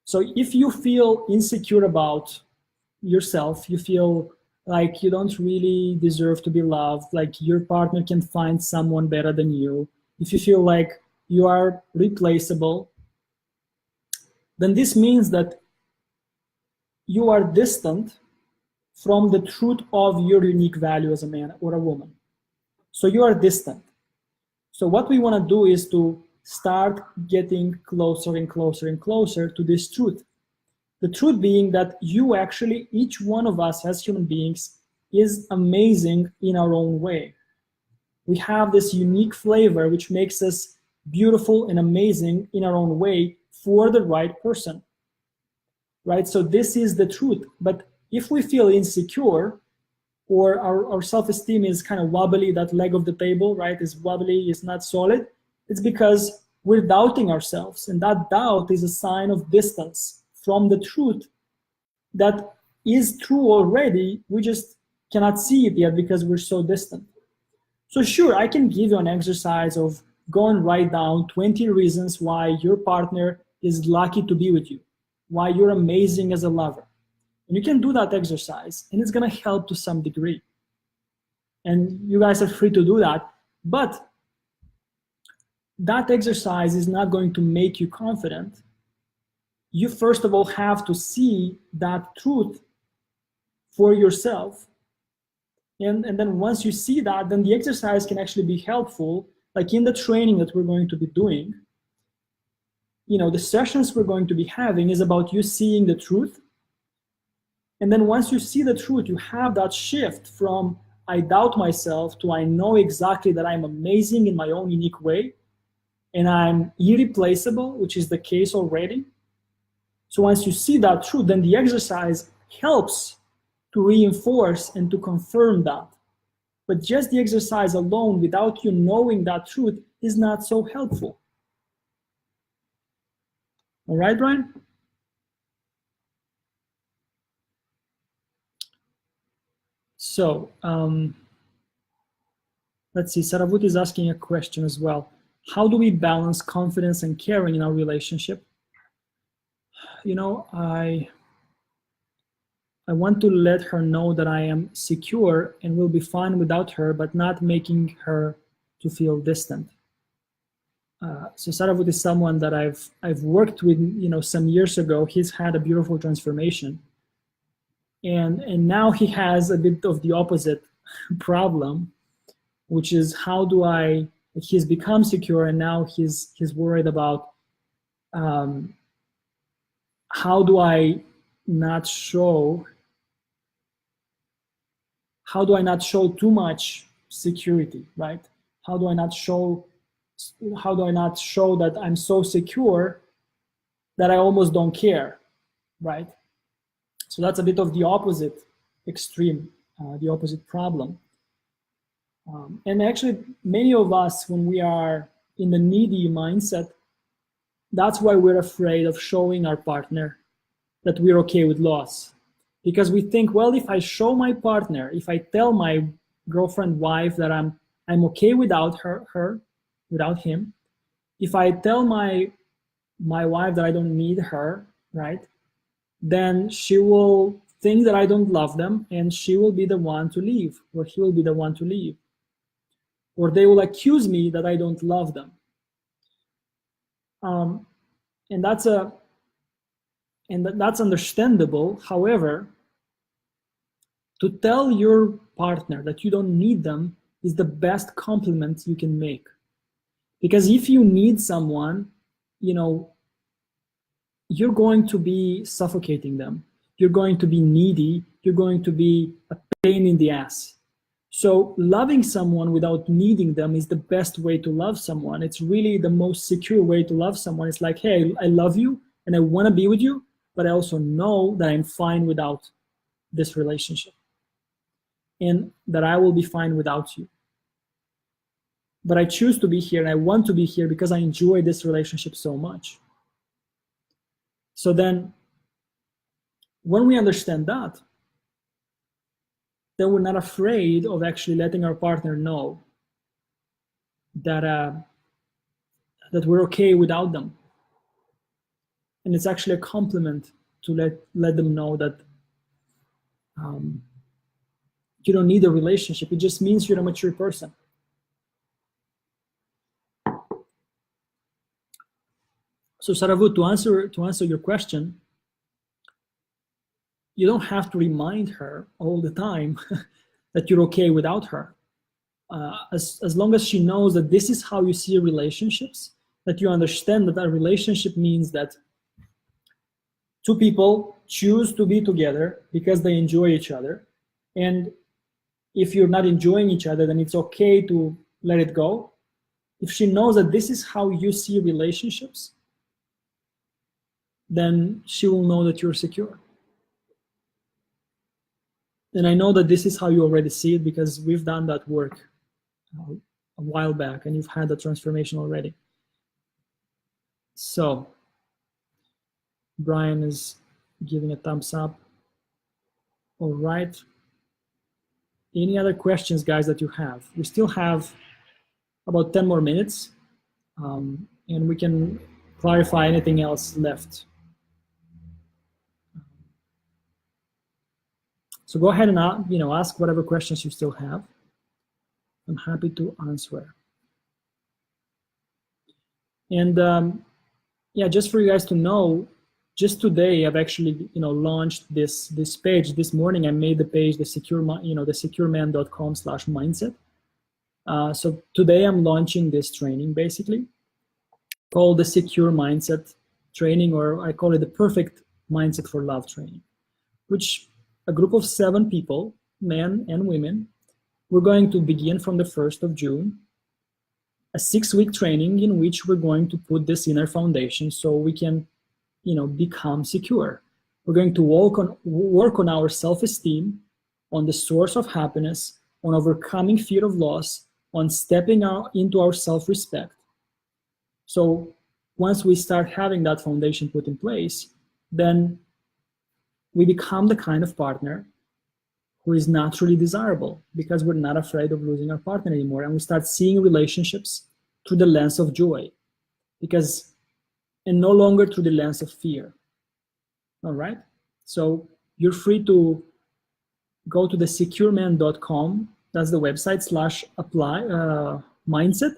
So if you feel insecure about yourself, you feel like you don't really deserve to be loved, like your partner can find someone better than you, if you feel like you are replaceable, then this means that you are distant from the truth of your unique value as a man or a woman. So you are distant. So what we want to do is to start getting closer and closer and closer to this truth. The truth being that you actually, each one of us as human beings, is amazing in our own way. We have this unique flavor which makes us beautiful and amazing in our own way for the right person, right? So this is the truth. But if we feel insecure, or our self-esteem is kind of wobbly, that leg of the table, right, is wobbly, is not solid, it's because we're doubting ourselves. And that doubt is a sign of distance from the truth that is true already. We just cannot see it yet because we're so distant. So sure, I can give you an exercise of go and write down 20 reasons why your partner is lucky to be with you, why you're amazing as a lover. And you can do that exercise, and it's going to help to some degree. And you guys are free to do that. But that exercise is not going to make you confident. You first of all have to see that truth for yourself. And then once you see that, then the exercise can actually be helpful. Like in the training that we're going to be doing, the sessions we're going to be having is about you seeing the truth. And then once you see the truth, you have that shift from I doubt myself to I know exactly that I'm amazing in my own unique way and I'm irreplaceable, which is the case already. So once you see that truth, then the exercise helps to reinforce and to confirm that. But just the exercise alone without you knowing that truth is not so helpful. All right, Brian? So let's see, Saravut is asking a question as well. How do we balance confidence and caring in our relationship? You know, I want to let her know that I am secure and will be fine without her, but not making her to feel distant. So Saravut is someone that I've worked with, you know, some years ago. He's had a beautiful transformation, and now he has a bit of the opposite problem, which is how do I? He's become secure, and now he's worried about how do I not show too much security, right? How do I not show that I'm so secure that I almost don't care, right? So that's a bit of the opposite extreme, the opposite problem. And actually, many of us, when we are in the needy mindset, that's why we're afraid of showing our partner that we're okay with loss. Because we think, well, if I show my partner, if I tell my girlfriend, wife that I'm okay without her, without him, if I tell my wife that I don't need her, right, then she will think that I don't love them, and she will be the one to leave, or he will be the one to leave. Or they will accuse me that I don't love them. And that's understandable. However, to tell your partner that you don't need them is the best compliment you can make. Because if you need someone, you know, you're going to be suffocating them. You're going to be needy. You're going to be a pain in the ass. So loving someone without needing them is the best way to love someone. It's really the most secure way to love someone. It's like, hey, I love you and I want to be with you, but I also know that I'm fine without this relationship, and that I will be fine without you. But I choose to be here, and I want to be here because I enjoy this relationship so much. So then, when we understand that, then we're not afraid of actually letting our partner know that that we're okay without them. And it's actually a compliment to let them know that you don't need a relationship. It just means you're a mature person. So Saravut, to answer your question, you don't have to remind her all the time that you're okay without her. As long as she knows that this is how you see relationships, that you understand that a relationship means that two people choose to be together because they enjoy each other. And if you're not enjoying each other, then it's okay to let it go. If she knows that this is how you see relationships, then she will know that you're secure. And I know that this is how you already see it because we've done that work a while back and you've had the transformation already. So Brian is giving a thumbs up. All right. Any other questions, guys, that you have? We still have about 10 more minutes, and we can clarify anything else left. So go ahead and ask whatever questions you still have. I'm happy to answer. And yeah, just for you guys to know, just today I've actually launched this page. This morning I made the page the secureman.com/mindset. So today I'm launching this training, basically called the Secure Mindset Training, or I call it the Perfect Mindset for Love Training, which a group of 7 people, men and women, we're going to begin from the 1st of June, a 6-week training in which we're going to put this inner foundation so we can become secure. We're going to work on our self-esteem, on the source of happiness, on overcoming fear of loss, on stepping out into our self-respect. So once we start having that foundation put in place, then we become the kind of partner who is naturally desirable, because we're not afraid of losing our partner anymore. And we start seeing relationships through the lens of joy, and no longer through the lens of fear. All right? So you're free to go to thesecureman.com. That's the website /apply mindset.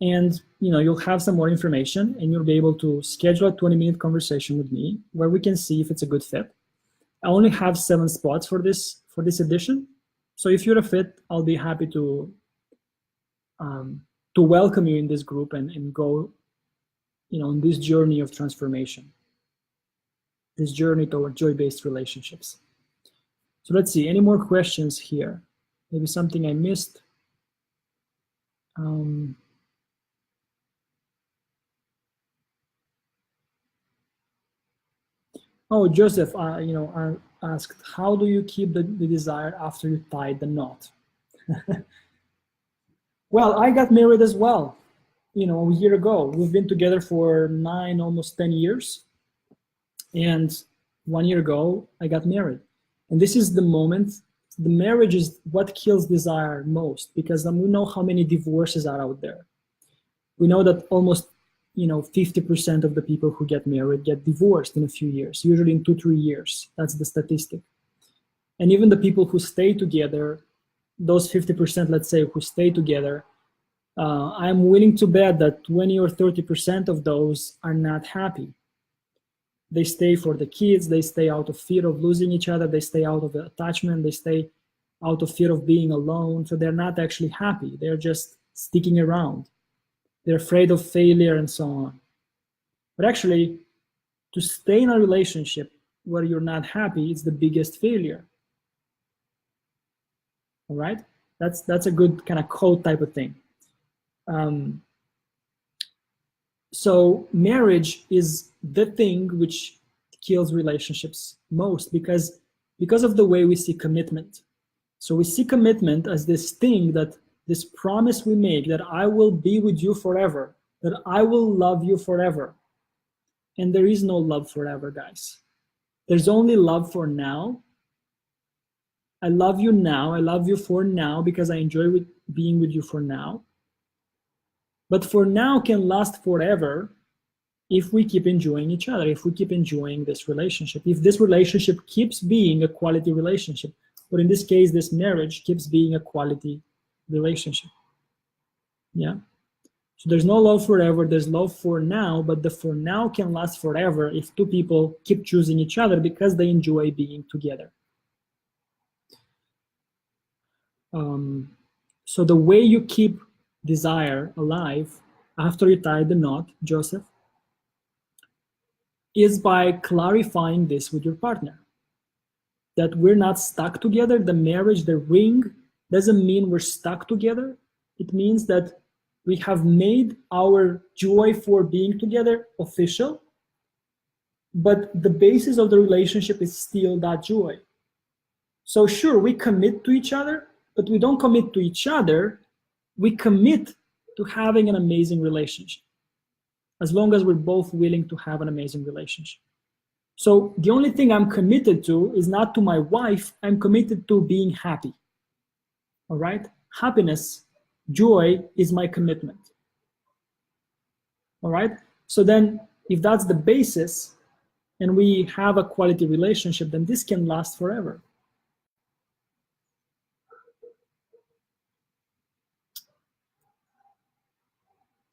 And you'll have some more information, and you'll be able to schedule a 20-minute conversation with me where we can see if it's a good fit. I only have 7 spots for this edition. So if you're a fit, I'll be happy to welcome you in this group and go, on this journey of transformation, this journey toward joy-based relationships. So let's see, any more questions here? Maybe something I missed. Oh, Joseph, asked, how do you keep the desire after you tied the knot? Well, I got married as well, a year ago. We've been together for 9, almost 10 years. And 1 year ago, I got married. And this is the moment, the marriage is what kills desire most, because we know how many divorces are out there. We know that almost 50% of the people who get married get divorced in a few years, usually in 2-3 years. That's the statistic. And even the people who stay together, those 50%, let's say, who stay together, I'm willing to bet that 20 or 30% of those are not happy. They stay for the kids, they stay out of fear of losing each other, they stay out of attachment, they stay out of fear of being alone. So they're not actually happy, they're just sticking around. They're afraid of failure and so on. But actually, to stay in a relationship where you're not happy is the biggest failure. All right? That's a good kind of code type of thing. So marriage is the thing which kills relationships most because of the way we see commitment. So we see commitment as this thing, this promise we make that I will be with you forever, that I will love you forever. And there is no love forever, guys. There's only love for now. I love you now. I love you for now because I enjoy being with you for now. But for now can last forever if we keep enjoying each other, if we keep enjoying this relationship, if this relationship keeps being a quality relationship, or in this case, this marriage keeps being a quality relationship. Yeah. So there's no love forever, there's love for now, but the for now can last forever if 2 people keep choosing each other because they enjoy being together. So the way you keep desire alive after you tie the knot, Joseph, is by clarifying this with your partner. That we're not stuck together. The marriage, the ring, doesn't mean we're stuck together. It means that we have made our joy for being together official, but the basis of the relationship is still that joy. So sure, we commit to each other, but we don't commit to each other. We commit to having an amazing relationship, as long as we're both willing to have an amazing relationship. So the only thing I'm committed to is not to my wife, I'm committed to being happy. All right? Happiness, joy is my commitment. All right? So then if that's the basis and we have a quality relationship, then this can last forever.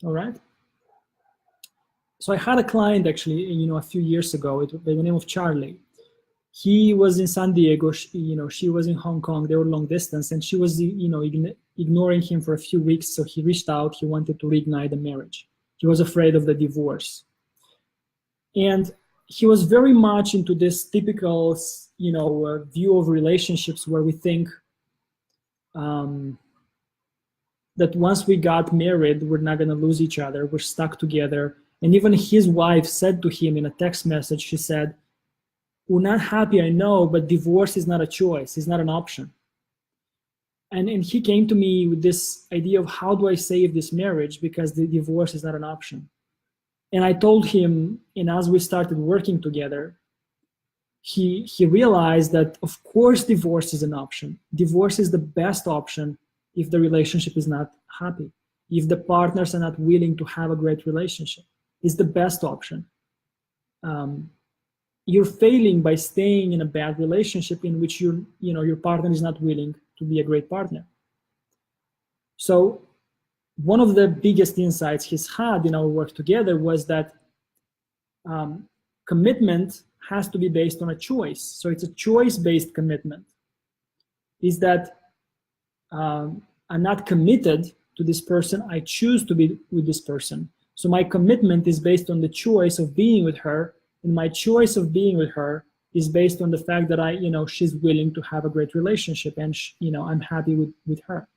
All right? So I had a client actually, a few years ago by the name of Charlie. He was in San Diego, she was in Hong Kong, they were long distance, and she was, ignoring him for a few weeks. So he reached out, he wanted to reignite the marriage. He was afraid of the divorce. And he was very much into this typical, view of relationships where we think that once we got married, we're not gonna lose each other, we're stuck together. And even his wife said to him in a text message, she said, "We're not happy, I know, but divorce is not a choice, it's not an option." And he came to me with this idea of how do I save this marriage because the divorce is not an option. And I told him, and as we started working together, he realized that of course divorce is an option. Divorce is the best option if the relationship is not happy, if the partners are not willing to have a great relationship. It's the best option. You're failing by staying in a bad relationship in which your partner is not willing to be a great partner. So one of the biggest insights he's had in our work together was that commitment has to be based on a choice. So it's a choice-based commitment. Is that I'm not committed to this person, I choose to be with this person. So my commitment is based on the choice of being with her, and my choice of being with her is based on the fact that she's willing to have a great relationship, and I'm happy with her.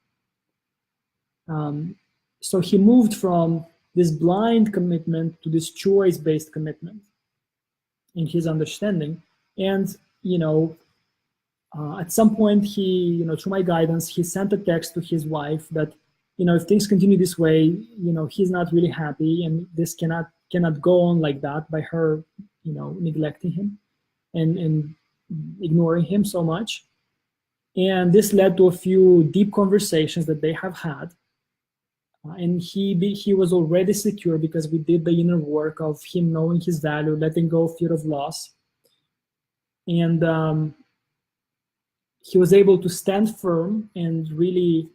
So he moved from this blind commitment to this choice-based commitment in his understanding. And at some point, he, through my guidance, he sent a text to his wife that, if things continue this way, he's not really happy, and this cannot go on like that by her, neglecting him and ignoring him so much. And this led to a few deep conversations that they have had. And he was already secure because we did the inner work of him knowing his value, letting go of fear of loss. And he was able to stand firm and really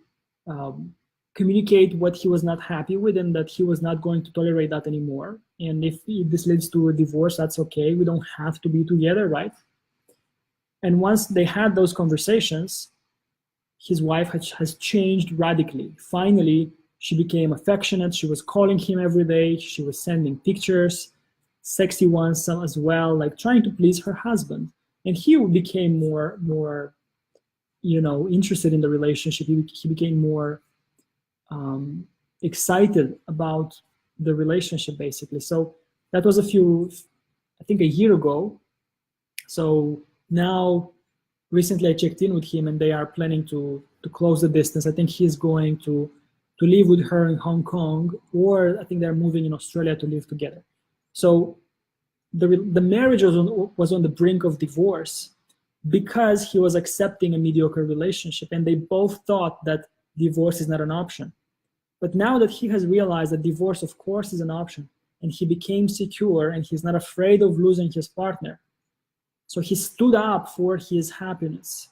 communicate what he was not happy with, and that he was not going to tolerate that anymore. And if this leads to a divorce, that's okay. We don't have to be together, right? And once they had those conversations, his wife has changed radically. Finally, she became affectionate. She was calling him every day. She was sending pictures, sexy ones as well, like trying to please her husband. And he became more interested in the relationship. He became more excited about the relationship, basically. So that was I think a year ago. So now, recently I checked in with him, and they are planning to close the distance. I think he's going to live with her in Hong Kong, or I think they're moving in Australia to live together. So the marriage was on the brink of divorce because he was accepting a mediocre relationship, and they both thought that divorce is not an option. But now that he has realized that divorce, of course, is an option, and he became secure, and he's not afraid of losing his partner, so he stood up for his happiness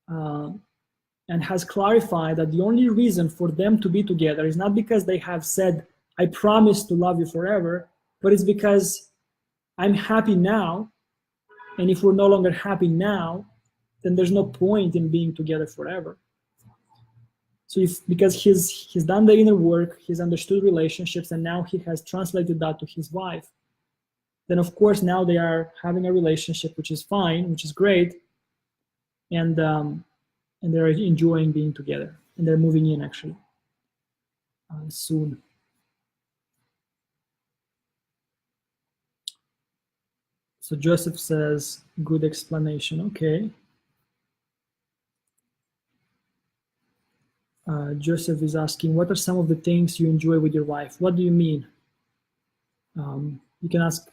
and has clarified that the only reason for them to be together is not because they have said, I promise to love you forever, but it's because I'm happy now. And if we're no longer happy now, then there's no point in being together forever. So because he's done the inner work, he's understood relationships, and now he has translated that to his wife, then of course now they are having a relationship, which is fine, which is great, and they're enjoying being together, and they're moving in actually soon. So Joseph says, good explanation. Okay. Joseph is asking, what are some of the things you enjoy with your wife? What do you mean? You can ask,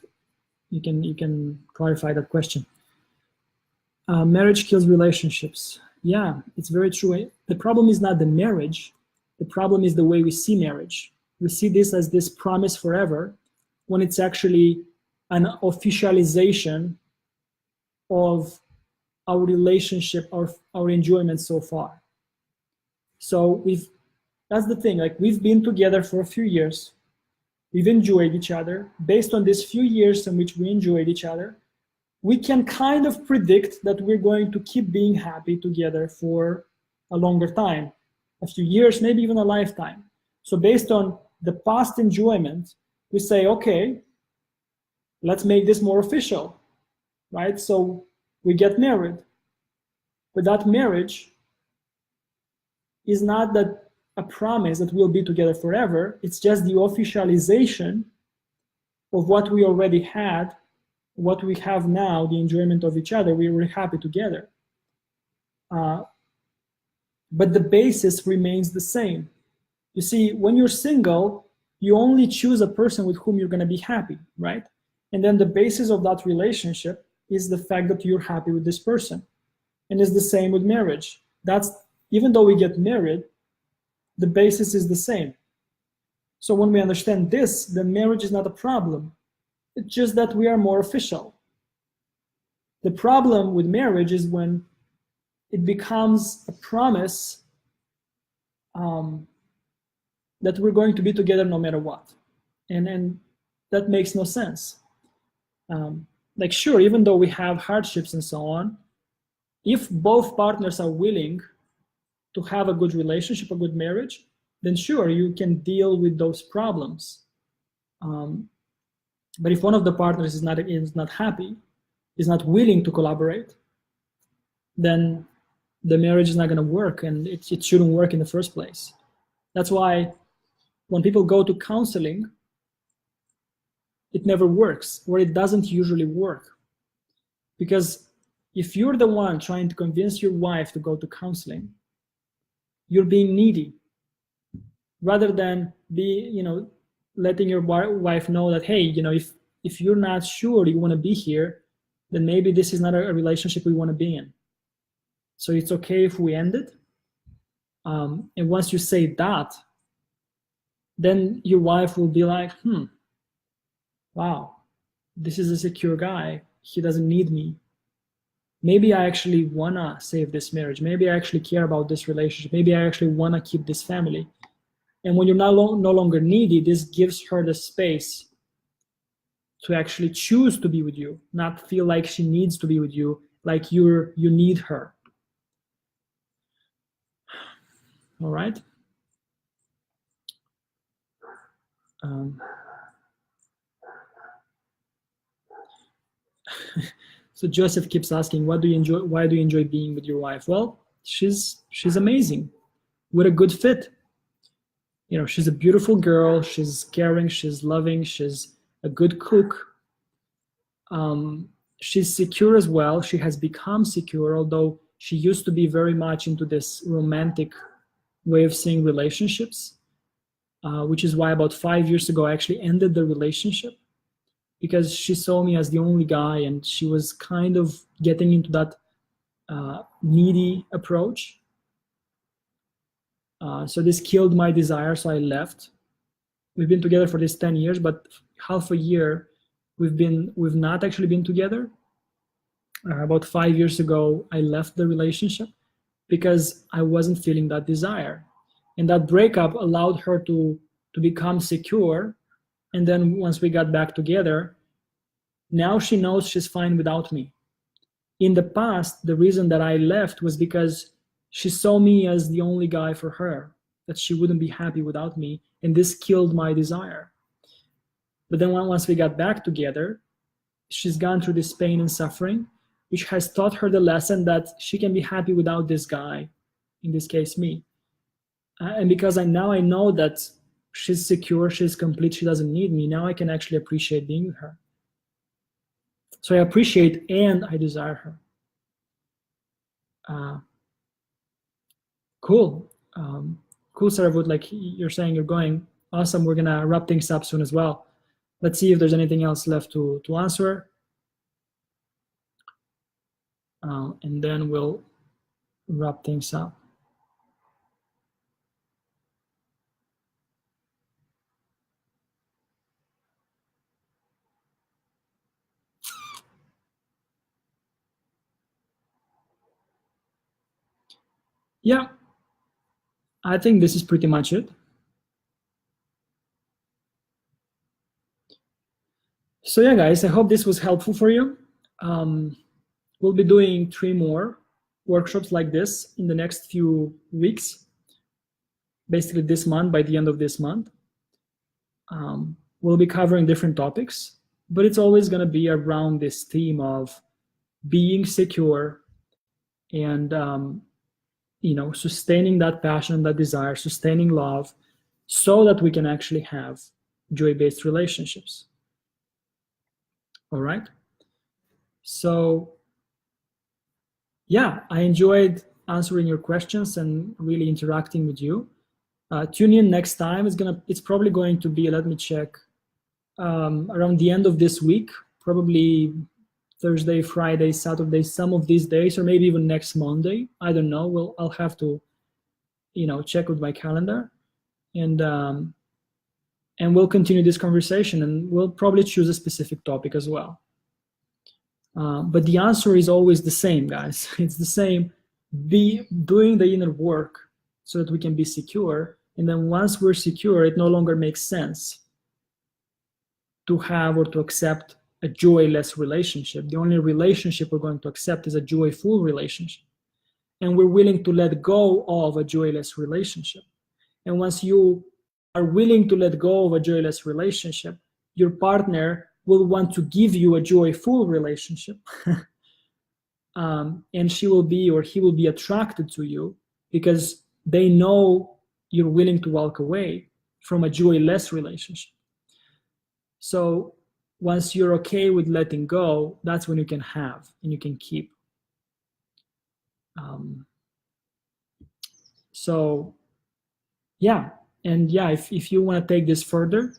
you can clarify that question. Marriage kills relationships. Yeah, it's very true. The problem is not the marriage. The problem is the way we see marriage. We see this as this promise forever, when it's actually an officialization of our relationship, our enjoyment so far. So that's the thing, like we've been together for a few years. We've enjoyed each other. Based on these few years in which we enjoyed each other, we can kind of predict that we're going to keep being happy together for a longer time, a few years, maybe even a lifetime. So based on the past enjoyment, we say, okay, let's make this more official, right? So we get married. But that marriage is not that a promise that we'll be together forever. It's just the officialization of what we already had, what we have now, the enjoyment of each other. We were happy together. But the basis remains the same. You see, when you're single, you only choose a person with whom you're going to be happy, right? And then the basis of that relationship is the fact that you're happy with this person. And it's the same with marriage. That's, even though we get married, the basis is the same. So when we understand this, then marriage is not a problem. It's just that we are more official. The problem with marriage is when it becomes a promise that we're going to be together no matter what. And that makes no sense. Like, sure, even though we have hardships and so on, if both partners are willing to have a good relationship, a good marriage, then sure, you can deal with those problems. But if one of the partners is not happy, is not willing to collaborate, then the marriage is not going to work, and it shouldn't work in the first place. That's why when people go to counseling, it never works, or it doesn't usually work. Because if you're the one trying to convince your wife to go to counseling, you're being needy, rather than letting your wife know that, hey, if you're not sure you want to be here, then maybe this is not a relationship we want to be in. So it's okay if we end it. And once you say that, then your wife will be like, wow, this is a secure guy. He doesn't need me. Maybe I actually want to save this marriage. Maybe I actually care about this relationship. Maybe I actually want to keep this family. And when you're no longer needy, this gives her the space to actually choose to be with you, not feel like she needs to be with you, like you need her. All right. So Joseph keeps asking, why do you enjoy being with your wife? Well, she's amazing. What a good fit. She's a beautiful girl. She's caring. She's loving. She's a good cook. She's secure as well. She has become secure, although she used to be very much into this romantic way of seeing relationships, which is why about 5 years ago I actually ended the relationship, because she saw me as the only guy, and she was kind of getting into that needy approach. So this killed my desire, so I left. We've been together for this 10 years, but half a year we've not actually been together. About 5 years ago, I left the relationship because I wasn't feeling that desire. And that breakup allowed her to become secure. And then once we got back together, now she knows she's fine without me. In the past, the reason that I left was because she saw me as the only guy for her, that she wouldn't be happy without me, and this killed my desire. But then once we got back together, she's gone through this pain and suffering, which has taught her the lesson that she can be happy without this guy, in this case me. And because now I know that she's secure, she's complete, she doesn't need me, now I can actually appreciate being with her. So I appreciate and I desire her. Cool. Cool, Saravut, like you're saying you're going. Awesome, we're gonna wrap things up soon as well. Let's see if there's anything else left to answer. And then we'll wrap things up. Yeah, I think this is pretty much it. So yeah, guys, I hope this was helpful for you. We'll be doing 3 more workshops like this in the next few weeks, basically this month, by the end of this month. We'll be covering different topics, but it's always going to be around this theme of being secure and sustaining that passion, that desire, sustaining love, so that we can actually have joy-based relationships. All right. So yeah, I enjoyed answering your questions and really interacting with you. Tune in next time. It's probably going to be, let me check, around the end of this week, probably Thursday, Friday, Saturday, some of these days, or maybe even next Monday. I don't know. I'll have to, check with my calendar, and we'll continue this conversation, and we'll probably choose a specific topic as well. But the answer is always the same, guys. It's the same. Be doing the inner work so that we can be secure. And then once we're secure, it no longer makes sense to have or to accept a joyless relationship. The only relationship we're going to accept is a joyful relationship. And we're willing to let go of a joyless relationship. And once you are willing to let go of a joyless relationship, your partner will want to give you a joyful relationship. And she will be, or he will be, attracted to you because they know you're willing to walk away from a joyless relationship. So once you're okay with letting go, that's when you can have and you can keep. So yeah, and yeah, if you want to take this further,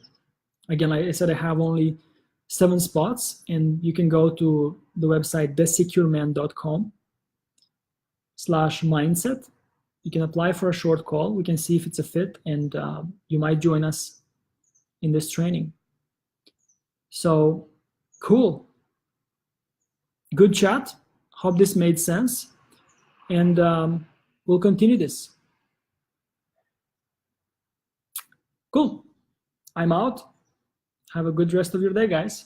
again, like I said, I have only 7 spots, and you can go to the website thesecureman.com/mindset. You can apply for a short call. We can see if it's a fit, and you might join us in this training. So cool. Good chat. Hope this made sense, and we'll continue this. Cool. I'm out. Have a good rest of your day, guys.